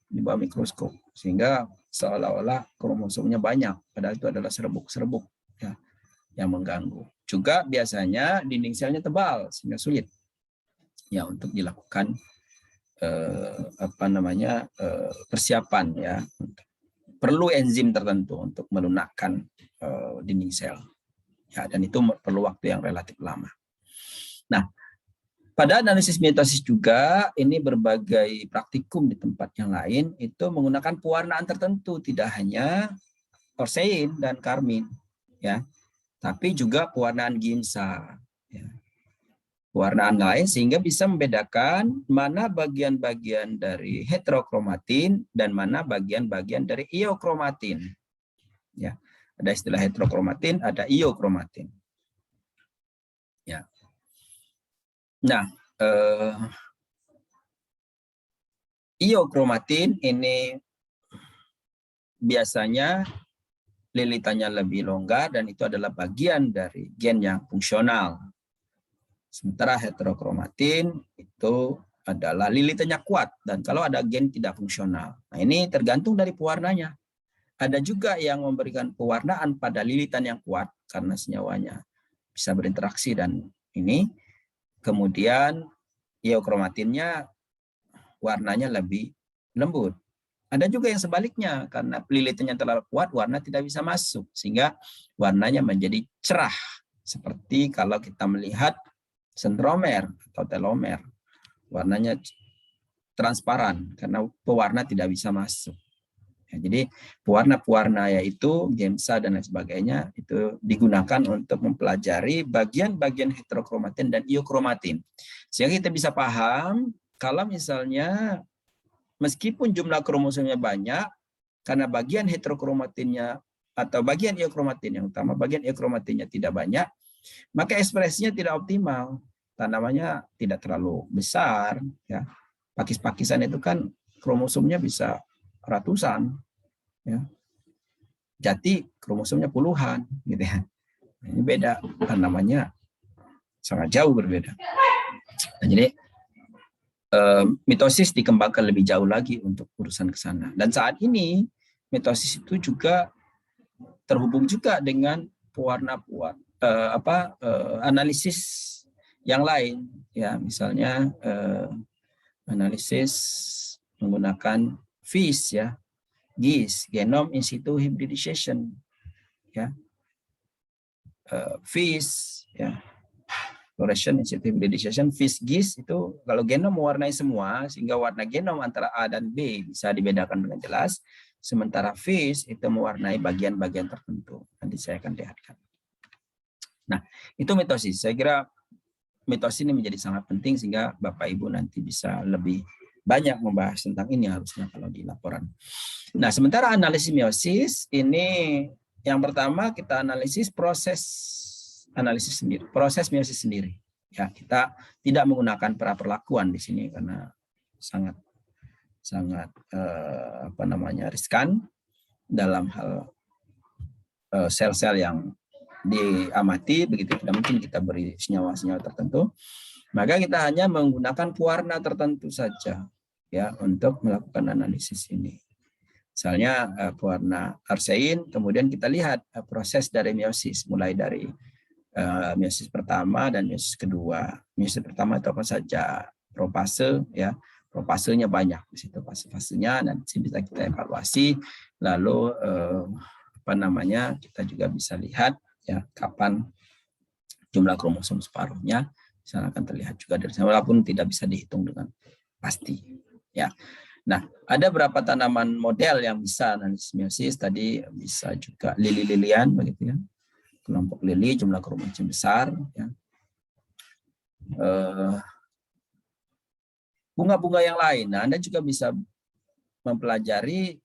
di bawah mikroskop, sehingga seolah-olah kromosomnya banyak, padahal itu adalah serbuk-serbuk, ya, yang mengganggu. Juga biasanya dinding selnya tebal sehingga sulit, ya, untuk dilakukan persiapan, ya. Perlu enzim tertentu untuk melunakkan dinding sel, ya, dan itu perlu waktu yang relatif lama. Nah, pada analisis mitosis juga, ini berbagai praktikum di tempat yang lain itu menggunakan pewarnaan tertentu, tidak hanya orsein dan karmin, ya, tapi juga pewarnaan Giemsa, ya. Pewarnaan lain sehingga bisa membedakan mana bagian-bagian dari heterokromatin dan mana bagian-bagian dari iokromatin, ya. Ada istilah heterokromatin, ada iokromatin, ya. Nah, iokromatin ini biasanya lilitannya lebih longgar dan itu adalah bagian dari gen yang fungsional. Sementara heterokromatin itu adalah lilitannya kuat dan kalau ada gen tidak fungsional. Nah, ini tergantung dari pewarnanya. Ada juga yang memberikan pewarnaan pada lilitan yang kuat karena senyawanya bisa berinteraksi dan ini. Kemudian iokromatinnya warnanya lebih lembut. Ada juga yang sebaliknya, karena lilitannya terlalu kuat, warna tidak bisa masuk, sehingga warnanya menjadi cerah. Seperti kalau kita melihat sentromer atau telomer, warnanya transparan, karena pewarna tidak bisa masuk. Ya, jadi pewarna-pewarna yaitu Giemsa dan lain sebagainya itu digunakan untuk mempelajari bagian-bagian heterokromatin dan iokromatin. Sehingga kita bisa paham kalau misalnya meskipun jumlah kromosomnya banyak, karena bagian heterokromatinnya atau bagian iokromatin yang utama, bagian iokromatinnya tidak banyak, maka ekspresinya tidak optimal. Tanamannya tidak terlalu besar, ya. Pakis-pakisan itu kan kromosomnya bisa ratusan, ya. Jati kromosomnya puluhan, gitu ya. Ini beda, tanamannya sangat jauh berbeda. Nah, jadi mitosis dikembangkan lebih jauh lagi untuk urusan ke sana. Dan saat ini mitosis itu juga terhubung juga dengan analisis yang lain, ya, misalnya analisis menggunakan FIS, ya, GIS, Genome in situ hybridization, ya, FIS, ya, fluorescence in situ hybridization, FIS, GIS itu kalau genom mewarnai semua sehingga warna genom antara A dan B bisa dibedakan dengan jelas, sementara FIS itu mewarnai bagian-bagian tertentu. Nanti saya akan lihatkan. Nah, itu mitosis. Saya kira mitosis ini menjadi sangat penting sehingga Bapak Ibu nanti bisa lebih banyak membahas tentang ini harusnya kalau di laporan. Nah, sementara analisis meiosis ini yang pertama kita analisis analisis sendiri, proses meiosis sendiri. Ya, kita tidak menggunakan perlakuan di sini karena sangat riskan dalam hal sel-sel yang diamati, begitu tidak mungkin kita beri senyawa-senyawa tertentu. Maka kita hanya menggunakan pewarna tertentu saja, ya, untuk melakukan analisis ini. Misalnya pewarna arsein, kemudian kita lihat proses dari meiosis, mulai dari meiosis pertama dan meiosis kedua. Meiosis pertama itu apa saja? Propase, ya, propasenya banyak di situ fase-fasenya, dan bisa kita evaluasi. Lalu kita juga bisa lihat, ya, kapan jumlah kromosom separuhnya. Misalnya akan terlihat juga dari sana, walaupun tidak bisa dihitung dengan pasti, ya. Nah, ada berapa tanaman model yang bisa analisis meiosis. Tadi bisa juga lili-lilian, begitu ya, kelompok lili, jumlah kromosom besar, ya. Bunga-bunga yang lain. Nah, Anda juga bisa mempelajari,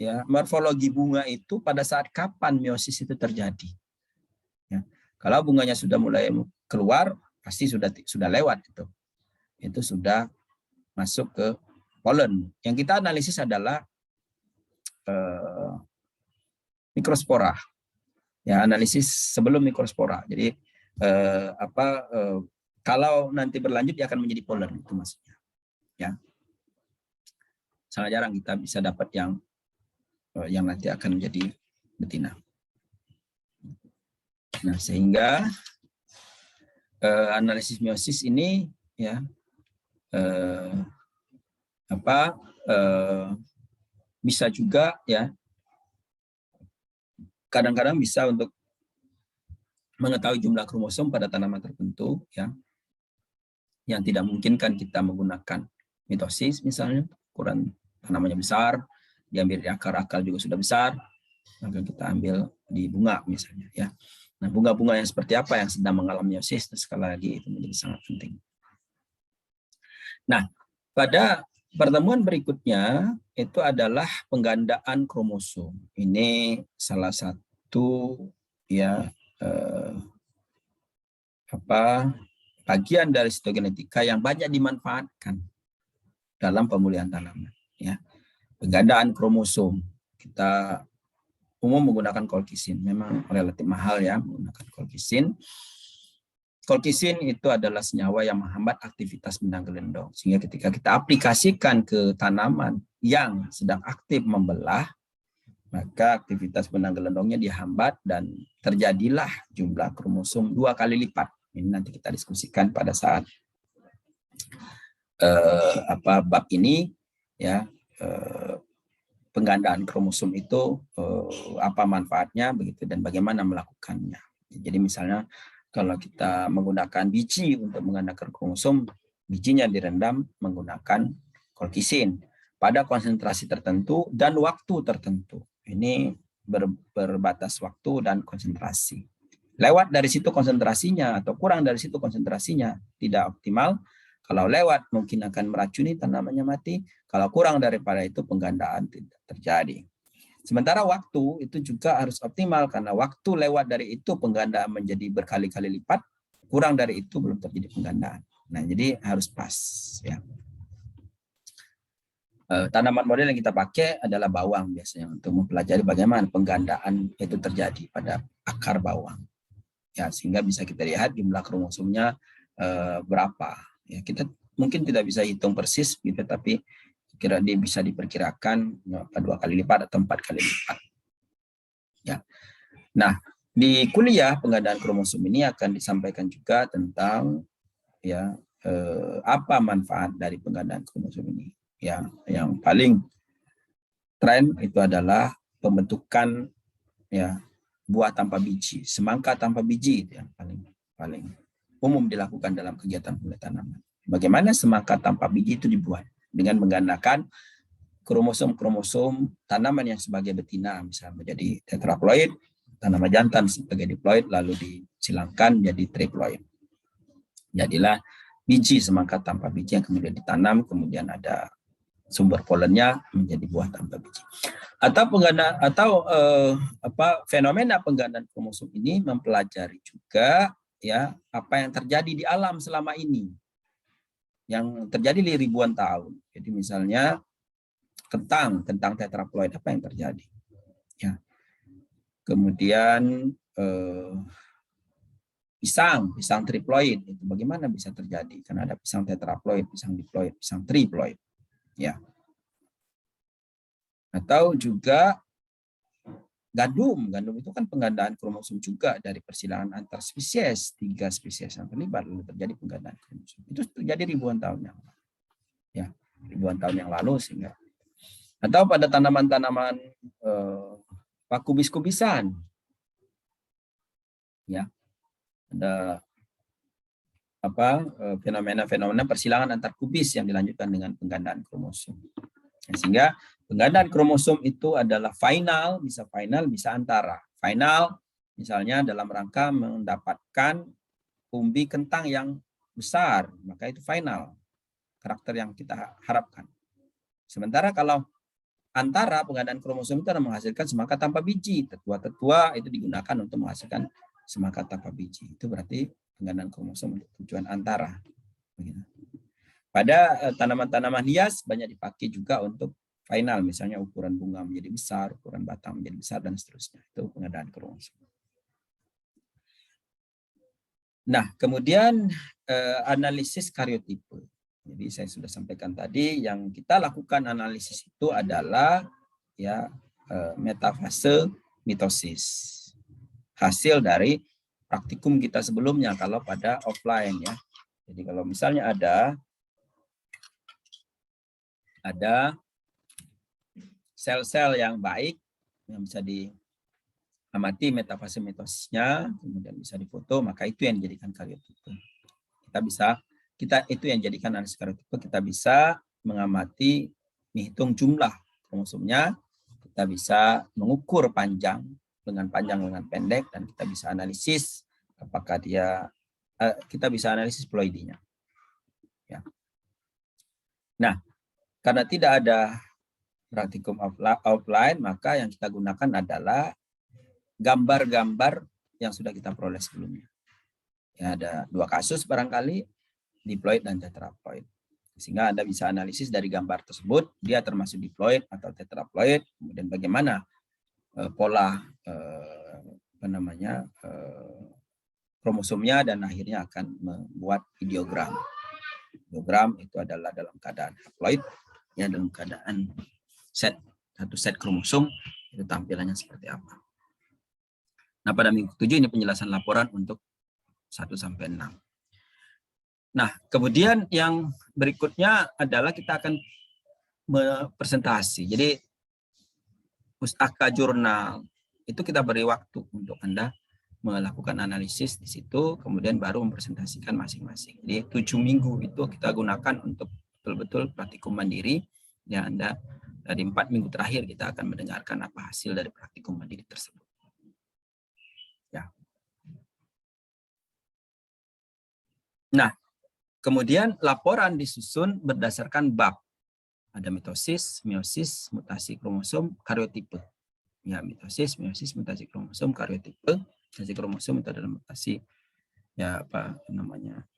ya, morfologi bunga itu pada saat kapan meiosis itu terjadi. Ya. Kalau bunganya sudah mulai keluar, pasti sudah lewat itu. Itu sudah masuk ke polen. Yang kita analisis adalah mikrospora. Ya, analisis sebelum mikrospora. Jadi kalau nanti berlanjut dia akan menjadi polen, itu maksudnya. Ya. Sangat jarang kita bisa dapat yang nanti akan menjadi betina. Nah, sehingga analisis meiosis ini ya bisa juga ya kadang-kadang bisa untuk mengetahui jumlah kromosom pada tanaman tertentu ya yang tidak memungkinkan kita menggunakan mitosis, misalnya ukuran tanamannya besar, diambil di akar juga sudah besar, maka kita ambil di bunga misalnya ya. Nah, bunga-bunga yang seperti apa yang sedang mengalami meiosis, sekali lagi itu menjadi sangat penting. Nah, pada pertemuan berikutnya itu adalah penggandaan kromosom. Ini salah satu ya bagian dari sitogenetika yang banyak dimanfaatkan dalam pemulihan tanaman. Ya, penggandaan kromosom kita umum menggunakan kolkisin. Memang relatif mahal ya menggunakan kolkisin. Kolkisin itu adalah senyawa yang menghambat aktivitas benang gelendong. Sehingga ketika kita aplikasikan ke tanaman yang sedang aktif membelah, maka aktivitas benang gelendongnya dihambat dan terjadilah jumlah kromosom 2 kali lipat. Ini nanti kita diskusikan pada saat bab ini ya. Penggandaan kromosom itu apa manfaatnya begitu dan bagaimana melakukannya. Jadi misalnya kalau kita menggunakan biji untuk menggandakan kromosom, bijinya direndam menggunakan kolkisin pada konsentrasi tertentu dan waktu tertentu. Ini berbatas waktu dan konsentrasi. Lewat dari situ konsentrasinya atau kurang dari situ konsentrasinya tidak optimal. Kalau lewat mungkin akan meracuni tanamannya mati. Kalau kurang daripada itu penggandaan tidak terjadi. Sementara waktu itu juga harus optimal karena waktu lewat dari itu penggandaan menjadi berkali-kali lipat. Kurang dari itu belum terjadi penggandaan. Nah, jadi harus pas ya. Tanaman model yang kita pakai adalah bawang biasanya untuk mempelajari bagaimana penggandaan itu terjadi pada akar bawang. Ya, sehingga bisa kita lihat jumlah kromosomnya berapa. Ya, kita mungkin tidak bisa hitung persis gitu, tapi kira dia bisa diperkirakan 2 kali lipat atau 4 kali lipat. Ya. Nah, di kuliah penggandaan kromosom ini akan disampaikan juga tentang ya apa manfaat dari penggandaan kromosom ini. Ya, yang paling tren itu adalah pembentukan ya buah tanpa biji, semangka tanpa biji itu yang paling umum dilakukan dalam kegiatan pemilihan tanaman. Bagaimana semangka tanpa biji itu dibuat? Dengan menggandakan kromosom-kromosom tanaman yang sebagai betina, misalnya menjadi tetraploid, tanaman jantan sebagai diploid, lalu disilangkan jadi triploid. Jadilah biji semangka tanpa biji yang kemudian ditanam, kemudian ada sumber polennya menjadi buah tanpa biji. Atau fenomena penggandaan kromosom ini mempelajari juga ya apa yang terjadi di alam selama ini yang terjadi di ribuan tahun. Jadi misalnya kentang tetraploid apa yang terjadi ya. Kemudian pisang triploid itu bagaimana bisa terjadi karena ada pisang tetraploid, pisang diploid, pisang triploid ya. Atau juga gandum itu kan penggandaan kromosom juga dari persilangan antar spesies, 3 spesies yang terlibat lalu terjadi penggandaan kromosom. Itu terjadi ribuan tahun yang lalu. Ya, ribuan tahun yang lalu sehingga. Atau pada tanaman-tanaman kubis-kubisan. Ya. Ada fenomena-fenomena persilangan antar kubis yang dilanjutkan dengan penggandaan kromosom. Sehingga penggandaan kromosom itu adalah final, bisa antara. Final misalnya dalam rangka mendapatkan umbi kentang yang besar, maka itu final, karakter yang kita harapkan. Sementara kalau antara penggandaan kromosom itu menghasilkan semangka tanpa biji, tetua-tetua itu digunakan untuk menghasilkan semangat tanpa biji. Itu berarti penggandaan kromosom untuk tujuan antara. Pada tanaman-tanaman hias banyak dipakai juga untuk final, misalnya ukuran bunga menjadi besar, ukuran batang menjadi besar, dan seterusnya. Itu penggandaan kromosom. Nah, kemudian analisis karyotipe. Jadi saya sudah sampaikan tadi, yang kita lakukan analisis itu adalah ya metafase mitosis. Hasil dari praktikum kita sebelumnya kalau pada offline ya. Jadi kalau misalnya ada sel-sel yang baik yang bisa diamati metafase mitosisnya, kemudian bisa difoto, maka itu yang dijadikan karyotipe. Kita itu yang jadikan analisis karyotipe, kita bisa mengamati, menghitung jumlah kromosomnya, kita bisa mengukur panjang dengan pendek, dan kita bisa analisis apakah kita bisa analisis ploidinya. Ya. Nah, karena tidak ada praktikum offline, maka yang kita gunakan adalah gambar-gambar yang sudah kita peroleh sebelumnya. Ya, ada 2 kasus barangkali, diploid dan tetraploid. Sehingga Anda bisa analisis dari gambar tersebut, dia termasuk diploid atau tetraploid, kemudian bagaimana pola kromosomnya, dan akhirnya akan membuat ideogram. Ideogram itu adalah dalam keadaan haploid, ya, dalam keadaan satu set kromosom, itu tampilannya seperti apa. Nah, pada minggu 7 ini penjelasan laporan untuk 1 sampai 6. Nah, kemudian yang berikutnya adalah kita akan presentasi. Jadi pustaka jurnal itu kita beri waktu untuk Anda melakukan analisis di situ, kemudian baru mempresentasikan masing-masing. Jadi 7 minggu itu kita gunakan untuk betul-betul praktikum mandiri. Ya, Anda dari 4 minggu terakhir kita akan mendengarkan apa hasil dari praktikum mandiri tersebut. Ya. Nah, kemudian laporan disusun berdasarkan bab. Ada mitosis, meiosis, mutasi kromosom, karyotipe. Ya, mitosis, meiosis, mutasi kromosom, karyotipe. Mutasi kromosom itu adalah mutasi ya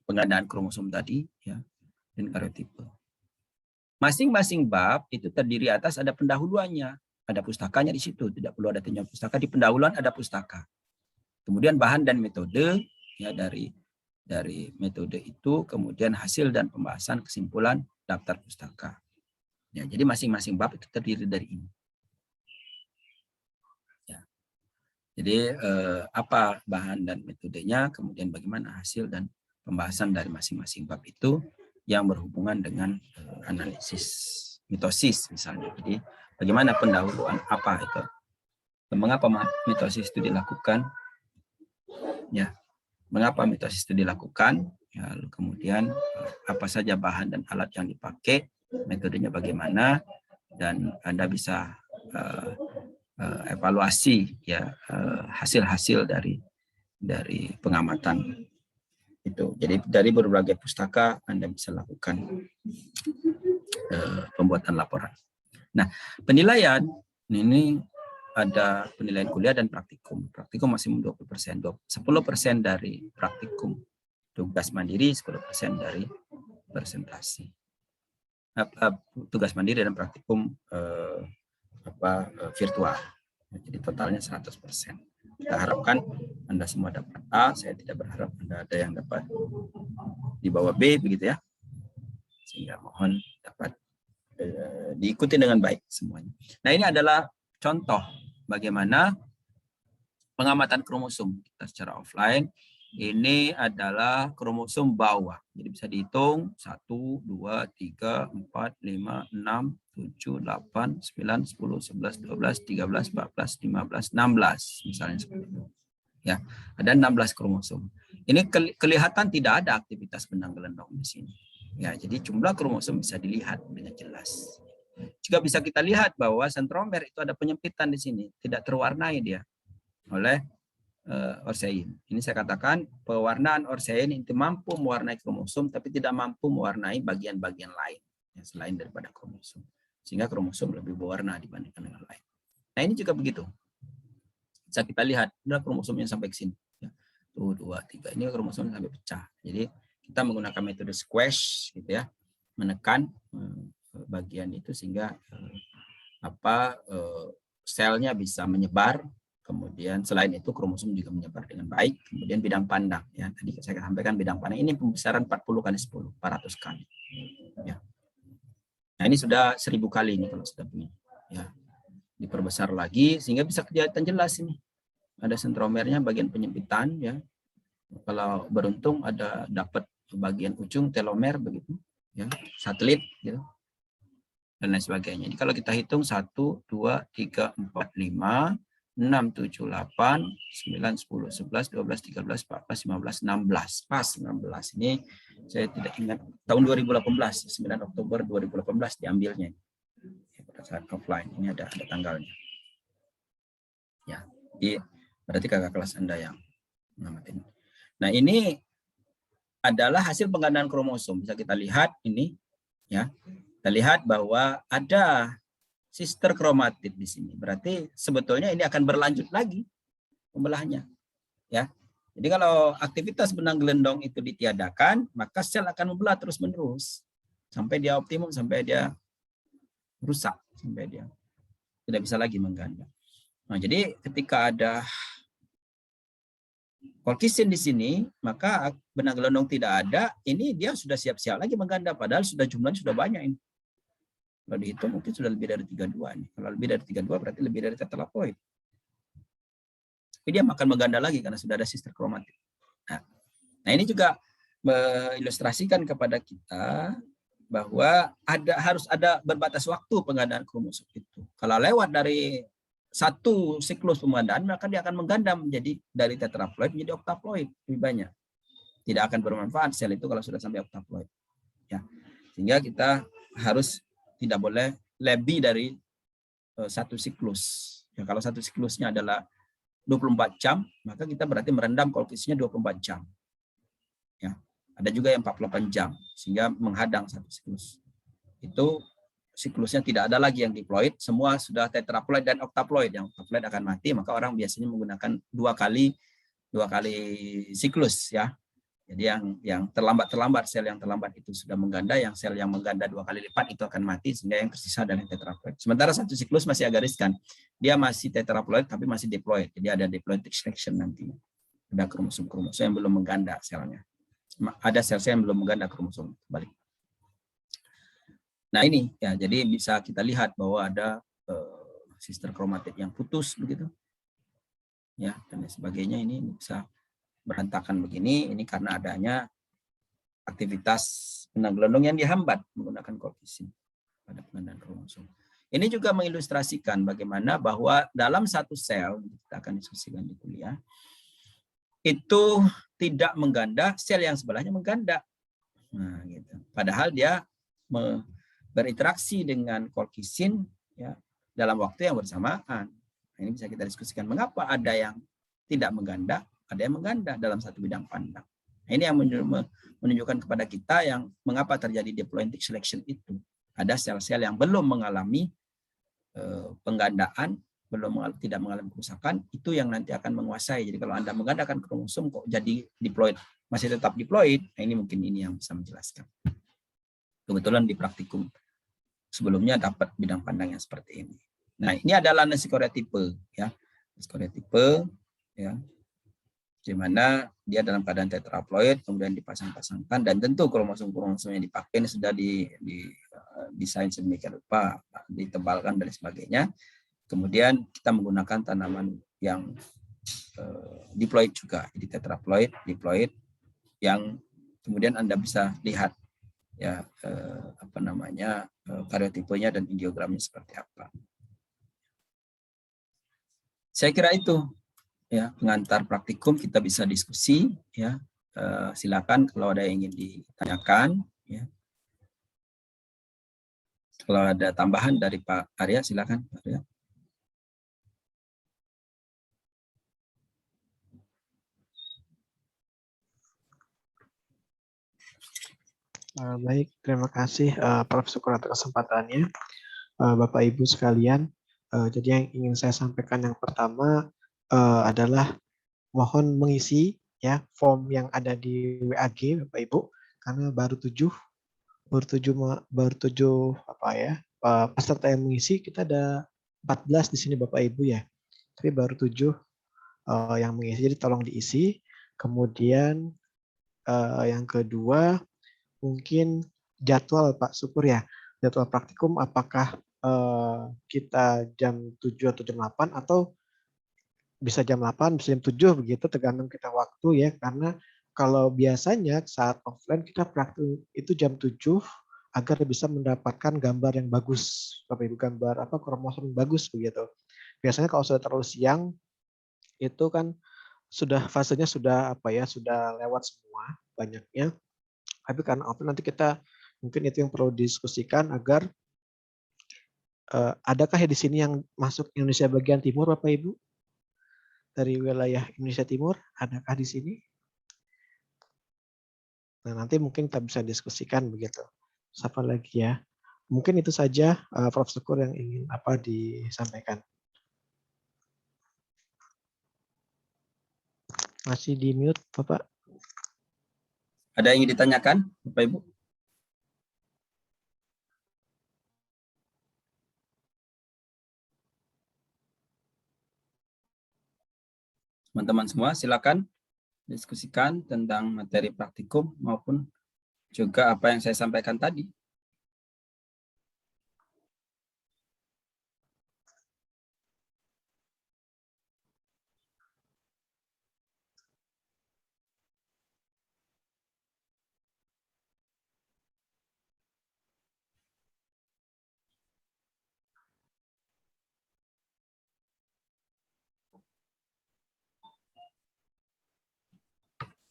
penggandaan kromosom tadi, ya, dan karyotipe. Masing-masing bab itu terdiri atas ada pendahuluannya, ada pustakanya di situ, tidak perlu ada tinjauan pustaka. Di pendahuluan ada pustaka. Kemudian bahan dan metode, ya, dari metode itu, kemudian hasil dan pembahasan, kesimpulan, daftar pustaka. Ya, jadi masing-masing bab itu terdiri dari ini. Ya. Jadi apa bahan dan metodenya, kemudian bagaimana hasil dan pembahasan dari masing-masing bab itu yang berhubungan dengan analisis mitosis misalnya. Jadi bagaimana pendahuluan, apa itu, mengapa mitosis itu dilakukan, ya, mengapa mitosis itu dilakukan, ya, lalu kemudian apa saja bahan dan alat yang dipakai, metodenya bagaimana, dan Anda bisa evaluasi, ya, hasil-hasil dari pengamatan itu. Jadi dari berbagai pustaka Anda bisa lakukan pembuatan laporan. Nah, penilaian ini ada penilaian kuliah dan praktikum. Praktikum maksimum 20%, 10% dari praktikum tugas mandiri, 10% dari presentasi. Tugas mandiri dan praktikum virtual. Jadi totalnya 100%. Kita harapkan Anda semua dapat A, saya tidak berharap Anda ada yang dapat di bawah B, begitu ya. Sehingga mohon dapat diikuti dengan baik semuanya. Nah, ini adalah contoh bagaimana pengamatan kromosom kita secara offline. Ini adalah kromosom bawah. Jadi bisa dihitung 1, 2, 3, 4, 5, 6, 7, 8, 9, 10, 11, 12, 13, 14, 15, 16. Misalnya seperti itu. Ya, ada 16 kromosom. Ini kelihatan tidak ada aktivitas benang gelendong di sini. Ya, jadi jumlah kromosom bisa dilihat dengan jelas. Juga bisa kita lihat bahwa sentromer itu ada penyempitan di sini, tidak terwarnai dia oleh orsein. Ini saya katakan pewarnaan orsein itu mampu mewarnai kromosom, tapi tidak mampu mewarnai bagian-bagian lain yang selain daripada kromosom, sehingga kromosom lebih berwarna dibandingkan dengan lain. Nah, ini juga begitu. Bisa kita lihat ada kromosom yang sampai ke sini. 1, 2, 3. Ini kromosom sampai pecah. Jadi kita menggunakan metode squash gitu ya, menekan bagian itu sehingga selnya bisa menyebar. Kemudian selain itu kromosom juga menyebar dengan baik. Kemudian bidang pandang ya, tadi saya sampaikan bidang pandang ini pembesaran 40 kali 10, 400 kali. Ya. Nah, ini sudah 1000 kali ini kalau sudah begini. Ya. Diperbesar lagi sehingga bisa kelihatan jelas ini. Ada sentromernya bagian penyempitan ya. Kalau beruntung ada dapat bagian ujung telomer begitu ya, satelit gitu. Dan lain sebagainya. Jadi kalau kita hitung 1, 2, 3, 4, 5, 6, 7, 8, 9, 10, 11, 12, 13, 14, 15, 16. Pas 16. Ini saya tidak ingat. Tahun 2018, 9 Oktober 2018 diambilnya. Pada saat offline. Ini ada tanggalnya. Ya, jadi berarti kakak kelas Anda yang ngamatin. Nah, ini adalah hasil penggandaan kromosom. Bisa kita lihat ini. Ya, kita lihat bahwa ada sister kromatid di sini. Berarti sebetulnya ini akan berlanjut lagi pembelahannya. Ya. Jadi kalau aktivitas benang gelendong itu ditiadakan, maka sel akan membelah terus-menerus sampai dia optimum, sampai dia rusak, sampai dia tidak bisa lagi mengganda. Nah, jadi ketika ada kolkisin di sini, maka benang gelendong tidak ada, ini dia sudah siap-siap lagi mengganda, padahal sudah jumlahnya sudah banyak ini. Kalau dihitung mungkin sudah lebih dari 32 nih. Kalau lebih dari 32 berarti lebih dari tetraploid. Tapi dia akan mengganda lagi karena sudah ada sister kromatid. Nah, ini juga mengilustrasikan kepada kita bahwa harus ada berbatas waktu penggandaan kromosom itu. Kalau lewat dari satu siklus penggandaan, maka dia akan mengganda menjadi dari tetraploid menjadi oktaploid lebih banyak. Tidak akan bermanfaat sel itu kalau sudah sampai oktaploid. Ya. Sehingga kita harus tidak boleh lebih dari satu siklus. Ya, kalau satu siklusnya adalah 24 jam, maka kita berarti merendam kolkisnya 24 jam. Ya, ada juga yang 48 jam, sehingga menghadang satu siklus. Itu siklusnya tidak ada lagi yang diploid, semua sudah tetraploid dan oktaploid. Yang oktaploid akan mati, maka orang biasanya menggunakan dua kali siklus ya. Jadi yang terlambat sel yang terlambat itu sudah mengganda, yang sel yang mengganda 2 kali lipat itu akan mati, sehingga yang tersisa adalah tetraploid. Sementara satu siklus masih agak riskan, dia masih tetraploid tapi masih diploid, jadi ada diploid extraction nantinya. Ada kromosom yang belum mengganda selnya. Ada sel-sel yang belum mengganda kromosom balik. Nah ini ya, jadi bisa kita lihat bahwa ada sister kromatid yang putus begitu, ya dan sebagainya. Ini bisa berantakan begini, ini karena adanya aktivitas benang gelendong yang dihambat menggunakan kolkisin pada penggandaan kromosom. Ini juga mengilustrasikan bagaimana bahwa dalam satu sel, kita akan diskusikan di kuliah, itu tidak mengganda, sel yang sebelahnya mengganda. Nah, gitu. Padahal dia berinteraksi dengan kolkisin ya, dalam waktu yang bersamaan. Nah, ini bisa kita diskusikan mengapa ada yang tidak mengganda, ada yang mengganda dalam satu bidang pandang. Nah, ini yang menunjukkan kepada kita yang mengapa terjadi diploidic selection itu. Ada sel-sel yang belum mengalami penggandaan, tidak mengalami kerusakan, itu yang nanti akan menguasai. Jadi kalau Anda menggandakan kromosom kok jadi diploid, masih tetap diploid, nah ini mungkin ini yang bisa menjelaskan. Kebetulan di praktikum sebelumnya dapat bidang pandang yang seperti ini. Nah, ini adalah nesikoreotipe ya. Nesikoreotipe ya. Di mana dia dalam keadaan tetraploid, kemudian dipasang-pasangkan, dan tentu kromosom-kromosom yang dipakai ini sudah desain sedemikian rupa, ditebalkan dan sebagainya. Kemudian kita menggunakan tanaman yang diploid juga, jadi tetraploid, diploid, yang kemudian Anda bisa lihat ya karyotipenya dan ideogramnya seperti apa. Saya kira itu. Ya, pengantar praktikum kita bisa diskusi ya. Silakan kalau ada yang ingin ditanyakan ya. Kalau ada tambahan dari Pak Arya silakan Pak Arya. Baik, terima kasih Prof. Syukur atas kesempatannya. Bapak Ibu sekalian, jadi yang ingin saya sampaikan yang pertama adalah mohon mengisi ya form yang ada di WAG Bapak Ibu, karena baru tujuh apa ya peserta yang mengisi. Kita ada 14 di sini Bapak Ibu ya, tapi baru 7 yang mengisi, jadi tolong diisi. Kemudian yang kedua mungkin jadwal Pak Syukur ya, jadwal praktikum apakah kita jam 7 atau jam 8 atau bisa jam 8, bisa jam 7 begitu, tergantung kita waktu ya. Karena kalau biasanya saat offline kita praktik itu jam 7 agar bisa mendapatkan gambar yang bagus, Bapak Ibu, gambar kromosom bagus begitu. Biasanya kalau sudah terlalu siang itu kan sudah fasenya sudah sudah lewat semua banyaknya. Tapi karena offline nanti kita mungkin itu yang perlu diskusikan agar adakah ya di sini yang masuk Indonesia bagian timur Bapak Ibu? Dari wilayah Indonesia Timur, adakah di sini? Nah, nanti mungkin kita bisa diskusikan begitu. Siapa lagi ya? Mungkin itu saja Prof. Syukur yang ingin disampaikan. Masih di mute, Bapak? Ada yang ingin ditanyakan, Bapak Ibu? Teman-teman semua, silakan diskusikan tentang materi praktikum maupun juga apa yang saya sampaikan tadi.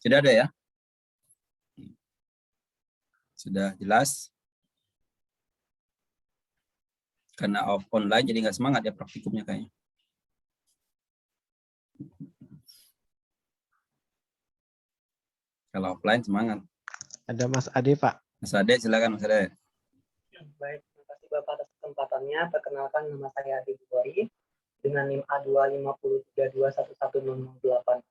Sudah ada ya? Sudah jelas? Karena online jadi nggak semangat ya praktikumnya kayaknya. Kalau offline semangat. Ada Mas Ade, Pak. Mas Ade, silakan Mas Ade. Baik, terima kasih Bapak atas kesempatannya. Perkenalkan, nama saya Ade Bukhari dengan NIM A250321108.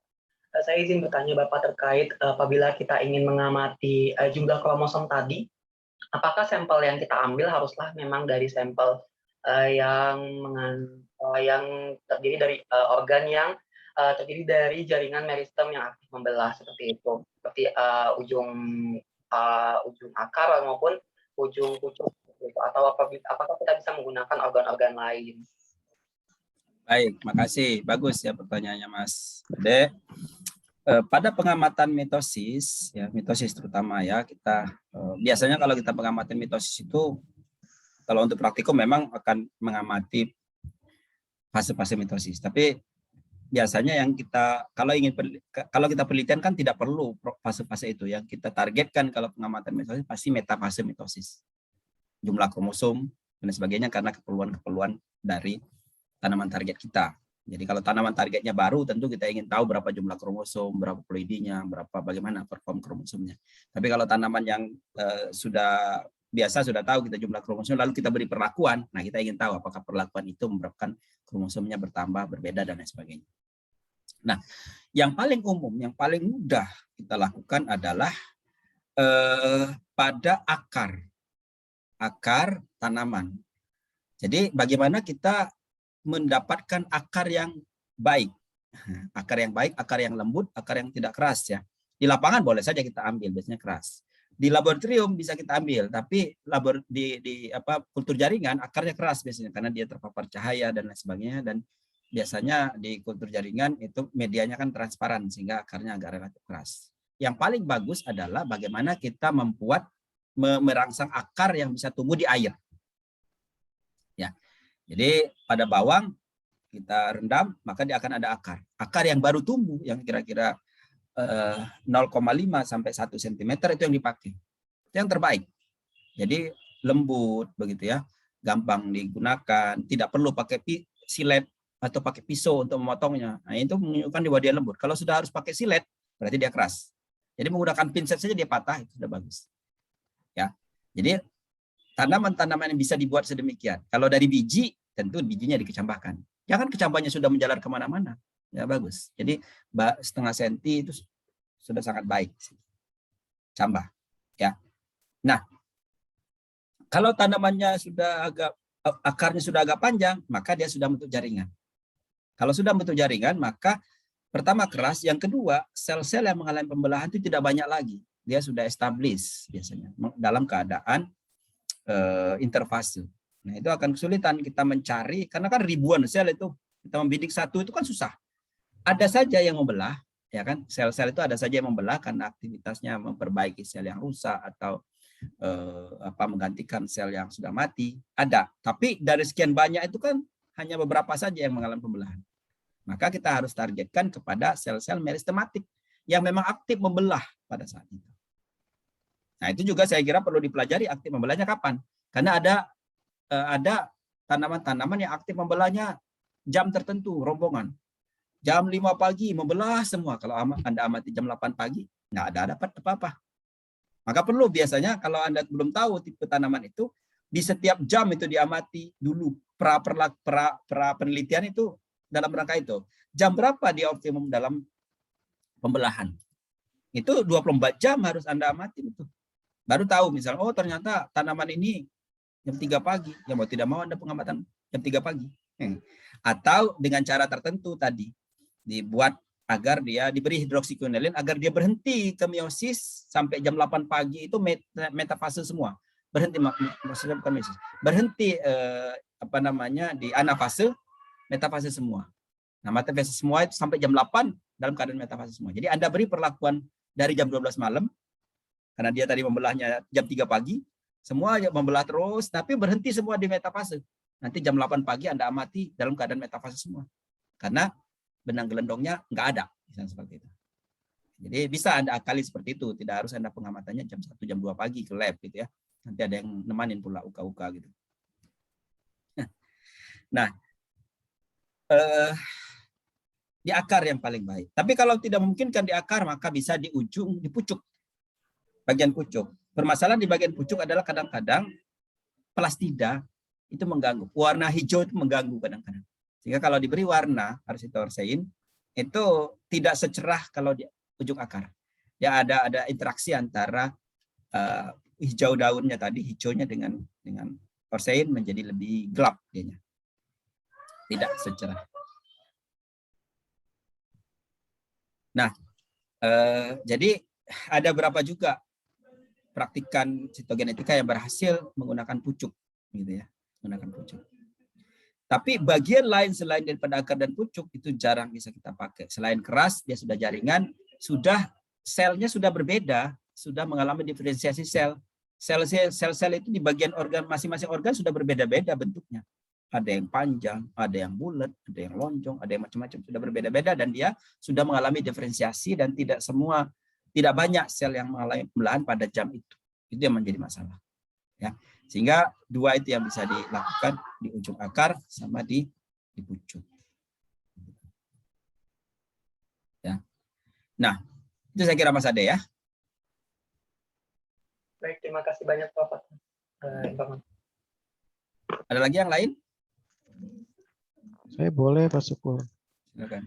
Saya izin bertanya Bapak terkait apabila kita ingin mengamati jumlah kromosom tadi, apakah sampel yang kita ambil haruslah memang dari sampel yang terdiri dari organ yang terdiri dari jaringan meristem yang aktif membelah seperti itu, seperti ujung akar maupun ujung pucuk, atau apakah kita bisa menggunakan organ-organ lain? Baik, makasih. Bagus ya pertanyaannya Mas Ade. Pada pengamatan mitosis, ya mitosis terutama ya, kita biasanya kalau kita pengamatan mitosis itu, kalau untuk praktikum memang akan mengamati fase-fase mitosis. Tapi biasanya yang kita kalau kita penelitian kan tidak perlu fase-fase itu. Yang kita targetkan kalau pengamatan mitosis pasti metafase mitosis, jumlah kromosom dan sebagainya, karena keperluan dari tanaman target kita. Jadi kalau tanaman targetnya baru, tentu kita ingin tahu berapa jumlah kromosom, berapa ploidinya, bagaimana perform kromosomnya. Tapi kalau tanaman yang sudah tahu kita jumlah kromosom, lalu kita beri perlakuan, nah kita ingin tahu apakah perlakuan itu menyebabkan kromosomnya bertambah, berbeda, dan lain sebagainya. Nah, yang paling umum, yang paling mudah kita lakukan adalah pada akar tanaman. Jadi bagaimana kita mendapatkan akar yang baik, akar yang lembut, akar yang tidak keras ya. Di lapangan boleh saja kita ambil, biasanya keras. Di laboratorium bisa kita ambil, tapi kultur jaringan akarnya keras biasanya karena dia terpapar cahaya dan lain sebagainya, dan biasanya di kultur jaringan itu medianya kan transparan sehingga akarnya agak relatif keras. Yang paling bagus adalah bagaimana kita merangsang akar yang bisa tumbuh di air. Ya. Jadi pada bawang kita rendam, maka dia akan ada akar. Akar yang baru tumbuh yang kira-kira 0,5 sampai 1 cm itu yang dipakai. Itu yang terbaik. Jadi lembut begitu ya, gampang digunakan, tidak perlu pakai silet atau pakai pisau untuk memotongnya. Nah, itu menunjukkan bahwa dia lembut. Kalau sudah harus pakai silet, berarti dia keras. Jadi menggunakan pinset saja dia patah, itu sudah bagus. Ya. Jadi tanaman-tanaman yang bisa dibuat sedemikian. Kalau dari biji, tentu bijinya dikecambahkan. Jangan kecambahnya sudah menjalar kemana-mana. Ya bagus. Jadi setengah senti itu sudah sangat baik. Cambah. Ya. Nah, kalau tanamannya sudah akarnya sudah agak panjang, maka dia sudah bentuk jaringan. Kalau sudah bentuk jaringan, maka pertama keras, yang kedua sel-sel yang mengalami pembelahan itu tidak banyak lagi. Dia sudah establish biasanya dalam keadaan interfase. Nah, itu akan kesulitan kita mencari karena kan ribuan sel itu, kita membidik satu itu kan susah. Ada saja yang membelah, ya kan? Sel-sel itu ada saja yang membelah karena aktivitasnya memperbaiki sel yang rusak atau menggantikan sel yang sudah mati. Ada, tapi dari sekian banyak itu kan hanya beberapa saja yang mengalami pembelahan. Maka kita harus targetkan kepada sel-sel meristematik yang memang aktif membelah pada saat itu. Nah, itu juga saya kira perlu dipelajari aktif membelahnya kapan. Karena ada tanaman-tanaman yang aktif membelahnya jam tertentu, rombongan. Jam 5 pagi membelah semua. Kalau Anda amati jam 8 pagi, nggak ada dapat apa-apa. Maka perlu biasanya kalau Anda belum tahu tipe tanaman itu, di setiap jam itu diamati dulu pra penelitian itu dalam rangka itu. Jam berapa dia optimum dalam pembelahan? Itu 24 jam harus Anda amati betul. Baru tahu misalnya, oh ternyata tanaman ini jam 3 pagi. Ya mau tidak mau Anda pengamatan jam 3 pagi. Atau dengan cara tertentu tadi, dibuat agar dia diberi hidroksikwinolin agar dia berhenti ke meiosis sampai jam 8 pagi itu metafase semua. Berhenti, maksudnya bukan meiosis. Berhenti di anafase, metafase semua. Nah, metafase semua itu sampai jam 8 dalam keadaan metafase semua. Jadi Anda beri perlakuan dari jam 12 malam, karena dia tadi membelahnya jam 3 pagi, semua membelah terus, tapi berhenti semua di metafase. Nanti jam 8 pagi Anda amati dalam keadaan metafase semua. Karena benang gelendongnya nggak ada, misalnya seperti itu. Jadi bisa Anda akali seperti itu, tidak harus Anda pengamatannya jam 1, jam 2 pagi ke lab gitu ya. Nanti ada yang nemanin pula uka-uka gitu. Nah, di akar yang paling baik. Tapi kalau tidak memungkinkan di akar, maka bisa di ujung, di pucuk. Bagian pucuk. Permasalahan di bagian pucuk adalah kadang-kadang plastida itu mengganggu. Warna hijau itu mengganggu kadang-kadang. Sehingga kalau diberi warna arsitoorsein itu tidak secerah kalau di ujung akar. Ya ada interaksi antara hijau daunnya tadi, hijaunya dengan orsein menjadi lebih gelap dianya. Tidak secerah. Nah, jadi ada berapa juga praktikan sitogenetika yang berhasil menggunakan pucuk, gitu ya, menggunakan pucuk. Tapi bagian lain selain daripada akar dan pucuk itu jarang bisa kita pakai. Selain keras, dia sudah jaringan, selnya sudah berbeda, sudah mengalami diferensiasi sel. Sel-sel itu di bagian organ masing-masing organ sudah berbeda-beda bentuknya. Ada yang panjang, ada yang bulat, ada yang lonjong, ada yang macam-macam, sudah berbeda-beda dan dia sudah mengalami diferensiasi dan tidak banyak sel yang mengalami pembelahan pada jam itu. Itu yang menjadi masalah. Ya. Sehingga dua itu yang bisa dilakukan di ujung akar sama di pucuk. Ya. Nah, itu saya kira Mas Ade ya. Baik, terima kasih banyak Bapak. Ada lagi yang lain? Saya boleh Pak Syukur. Silakan.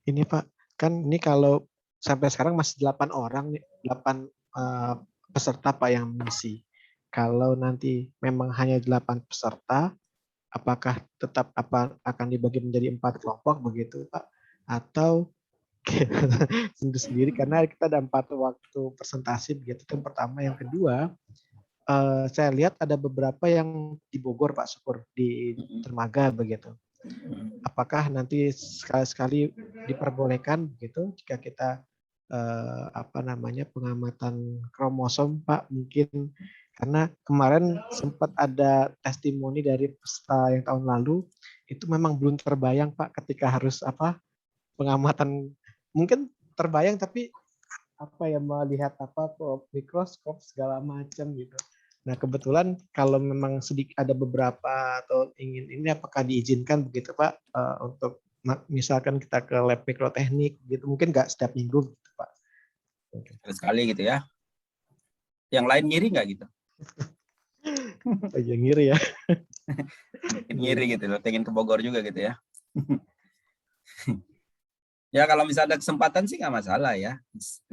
Ini Pak, kan ini kalau sampai sekarang masih 8 orang nih, 8 peserta Pak yang mengisi. Kalau nanti memang hanya 8 peserta, apakah tetap akan dibagi menjadi 4 kelompok begitu Pak? Atau sendiri karena kita ada 4 waktu presentasi begitu. Yang pertama, yang kedua, saya lihat ada beberapa yang di Bogor Pak Syukur, di Dermaga begitu. Apakah nanti sekali-sekali diperbolehkan begitu jika kita pengamatan kromosom Pak, mungkin karena kemarin sempat ada testimoni dari peserta yang tahun lalu itu memang belum terbayang Pak ketika harus pengamatan, mungkin terbayang tapi melihat mikroskop segala macam gitu. Nah, kebetulan kalau memang sedikit ada beberapa atau ingin ini apakah diizinkan begitu Pak untuk misalkan kita ke lab mikroteknik gitu, mungkin nggak setiap minggu gitu Pak. Sekali gitu ya. Yang lain ngiri nggak gitu? Aja ngiri ya. Ngiri gitu loh, pengen ke Bogor juga gitu ya. Ya kalau misalnya ada kesempatan sih nggak masalah ya.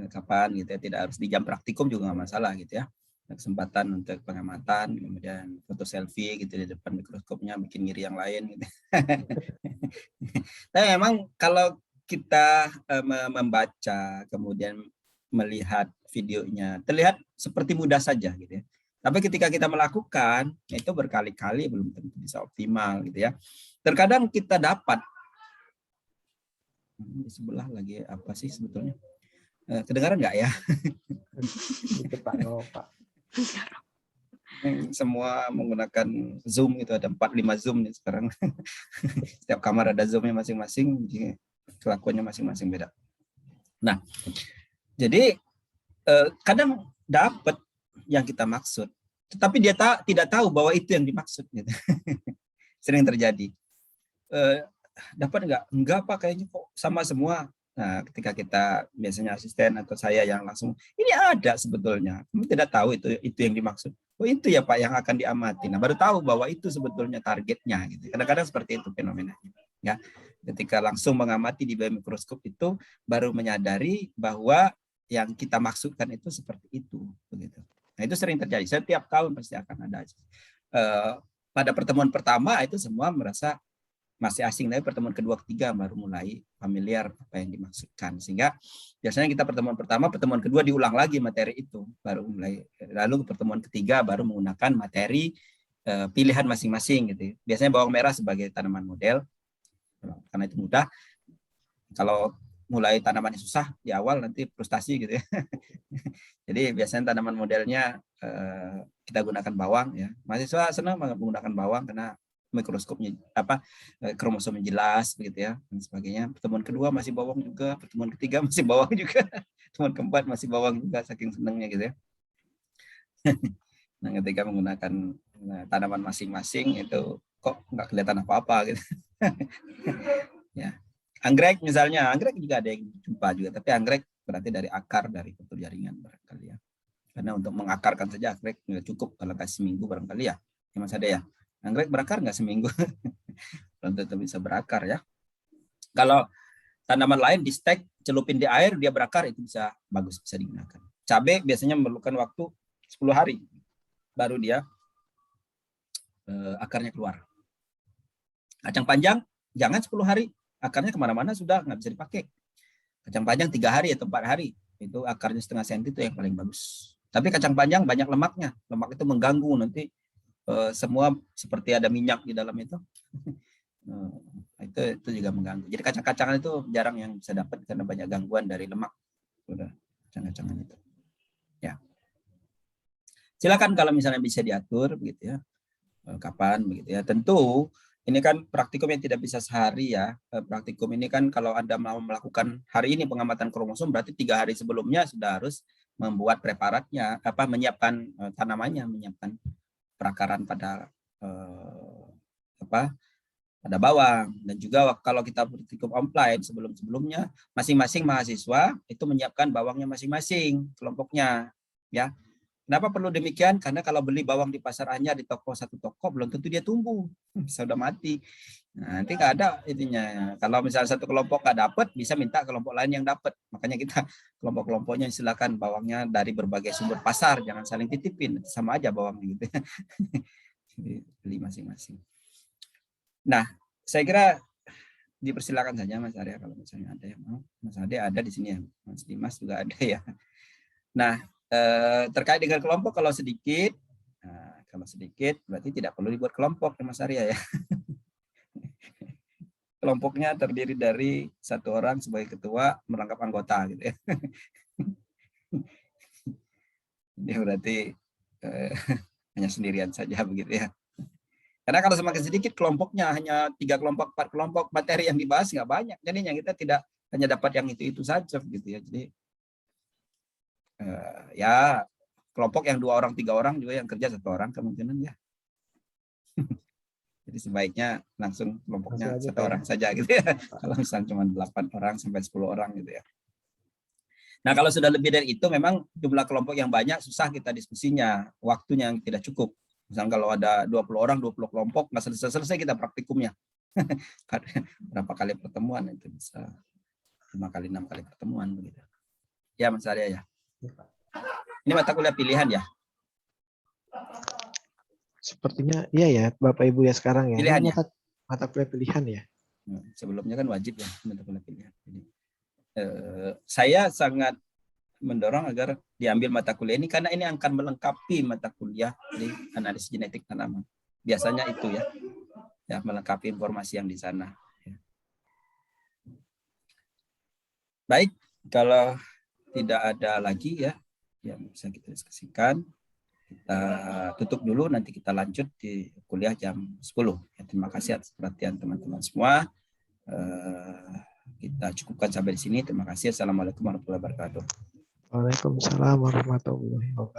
Kapan gitu ya, tidak harus di jam praktikum juga nggak masalah gitu ya. Ada kesempatan untuk pengamatan, kemudian foto selfie gitu di depan mikroskopnya, bikin ngiri yang lain gitu. Tapi memang kalau kita membaca, kemudian melihat videonya, terlihat seperti mudah saja gitu ya. Tapi ketika kita melakukan, itu berkali-kali belum tentu bisa optimal gitu ya. Terkadang kita dapat di sebelah lagi apa sih sebetulnya? Kedengaran nggak ya? Gitu Pak. Oh, Pak. Semua menggunakan Zoom itu, ada 4-5 Zoom nih sekarang. Setiap kamar ada Zoom-nya masing-masing, kelakuannya masing-masing beda. Nah, jadi kadang dapat yang kita maksud, tetapi dia tidak tahu bahwa itu yang dimaksud gitu. Sering terjadi. Dapat nggak? Enggak Pak, kayaknya kok sama semua. Nah, ketika kita biasanya asisten atau saya yang langsung, ini ada sebetulnya, kamu tidak tahu itu yang dimaksud. Oh itu ya Pak yang akan diamati. Nah baru tahu bahwa itu sebetulnya targetnya. Gitu. Kadang-kadang seperti itu fenomenanya. Ya, ketika langsung mengamati di bawah mikroskop itu baru menyadari bahwa yang kita maksudkan itu seperti itu. Begitu. Nah itu sering terjadi. Setiap tahun pasti akan ada. Pada pertemuan pertama itu semua merasa masih asing, tapi pertemuan kedua ketiga baru mulai familiar apa yang dimaksudkan, sehingga biasanya kita pertemuan pertama, pertemuan kedua diulang lagi materi itu baru mulai, lalu pertemuan ketiga baru menggunakan materi pilihan masing-masing gitu. Biasanya bawang merah sebagai tanaman model karena itu mudah. Kalau mulai tanamannya susah di awal nanti frustasi gitu ya. Jadi biasanya tanaman modelnya kita gunakan bawang ya. Mahasiswa senang menggunakan bawang karena mikroskopnya kromosomnya jelas begitu ya dan sebagainya. Pertemuan kedua masih bawang juga, pertemuan ketiga masih bawang juga, pertemuan keempat masih bawang juga, saking senangnya gitu ya. Nah ketika menggunakan tanaman masing-masing itu kok nggak kelihatan apa-apa gitu. Ya, anggrek misalnya, anggrek juga ada yang jumpa juga, tapi anggrek berarti dari akar dari kultur jaringan barangkali ya. Karena untuk mengakarkan saja anggrek nggak cukup, kalau kasih seminggu barangkali ya. Mas Ade ya. Anggrek berakar nggak seminggu? Belum tentu bisa berakar ya. Kalau tanaman lain di stek, celupin di air, dia berakar, itu bisa bagus, bisa digunakan. Cabai biasanya memerlukan waktu 10 hari, baru dia akarnya keluar. Kacang panjang, jangan 10 hari, akarnya kemana-mana sudah nggak bisa dipakai. Kacang panjang 3 hari atau 4 hari, itu akarnya setengah senti itu yang paling bagus. Tapi kacang panjang banyak lemaknya, lemak itu mengganggu nanti semua seperti ada minyak di dalam itu. Itu juga mengganggu. Jadi kacang-kacangan itu jarang yang bisa dapat karena banyak gangguan dari lemak. Udah kacang-kacangan itu. Ya. Silakan kalau misalnya bisa diatur begitu ya. Kapan begitu ya. Tentu ini kan praktikum yang tidak bisa sehari ya. Praktikum ini kan kalau Anda mau melakukan hari ini pengamatan kromosom berarti 3 hari sebelumnya sudah harus membuat preparatnya, menyiapkan tanamannya, menyiapkan perakaran pada pada bawang. Dan juga kalau kita praktikum offline sebelum-sebelumnya masing-masing mahasiswa itu menyiapkan bawangnya masing-masing kelompoknya ya. Kenapa perlu demikian? Karena kalau beli bawang di pasar anyar di satu toko belum tentu dia tumbuh, bisa udah mati. Nah, nanti nggak ada intinya. Kalau misalnya satu kelompok nggak dapat, bisa minta kelompok lain yang dapat. Makanya kita kelompok-kelompoknya silakan bawangnya dari berbagai sumber pasar, jangan saling titipin, sama aja bawangnya gitu. Jadi beli masing-masing. Nah, saya kira dipersilakan saja Mas Arya kalau misalnya ada yang mau. Mas Ade ada di sini ya, Mas Dimas juga ada ya. Nah, terkait dengan kelompok kalau sedikit berarti tidak perlu dibuat kelompok Mas Arya ya. Kelompoknya terdiri dari 1 orang sebagai ketua merangkap anggota gitu ya. Jadi berarti hanya sendirian saja begitu ya. Karena kalau semakin sedikit kelompoknya hanya 3 kelompok, 4 kelompok, materi yang dibahas nggak banyak. Jadinya kita tidak hanya dapat yang itu saja gitu ya. Jadi ya kelompok yang 2 orang 3 orang juga yang kerja 1 orang kemungkinan ya. Jadi sebaiknya langsung kelompoknya 1 orang saja gitu ya. Kalau misalnya cuma 8 orang sampai 10 orang gitu ya. Nah kalau sudah lebih dari itu memang jumlah kelompok yang banyak susah kita diskusinya, waktunya yang tidak cukup. Misalnya kalau ada 20 orang, 20 kelompok nggak selesai kita praktikumnya. Berapa kali pertemuan itu bisa 5 kali 6 kali pertemuan begitu. Ya Mas Arya ya. Ini mata kuliah pilihan ya. Sepertinya iya ya Bapak Ibu ya sekarang ya. Pilihan Ini ya? mata kuliah pilihan ya. Sebelumnya kan wajib ya mata kuliah pilihan. Jadi, saya sangat mendorong agar diambil mata kuliah ini karena ini akan melengkapi mata kuliah di analisis genetik tanaman. Biasanya itu ya, melengkapi informasi yang di sana. Baik, kalau tidak ada lagi ya yang bisa kita diskusikan, kita tutup dulu, nanti kita lanjut di kuliah jam 10. Ya, terima kasih atas perhatian teman-teman semua. Kita cukupkan sampai di sini. Terima kasih. Assalamualaikum warahmatullahi wabarakatuh. Waalaikumsalam warahmatullahi wabarakatuh.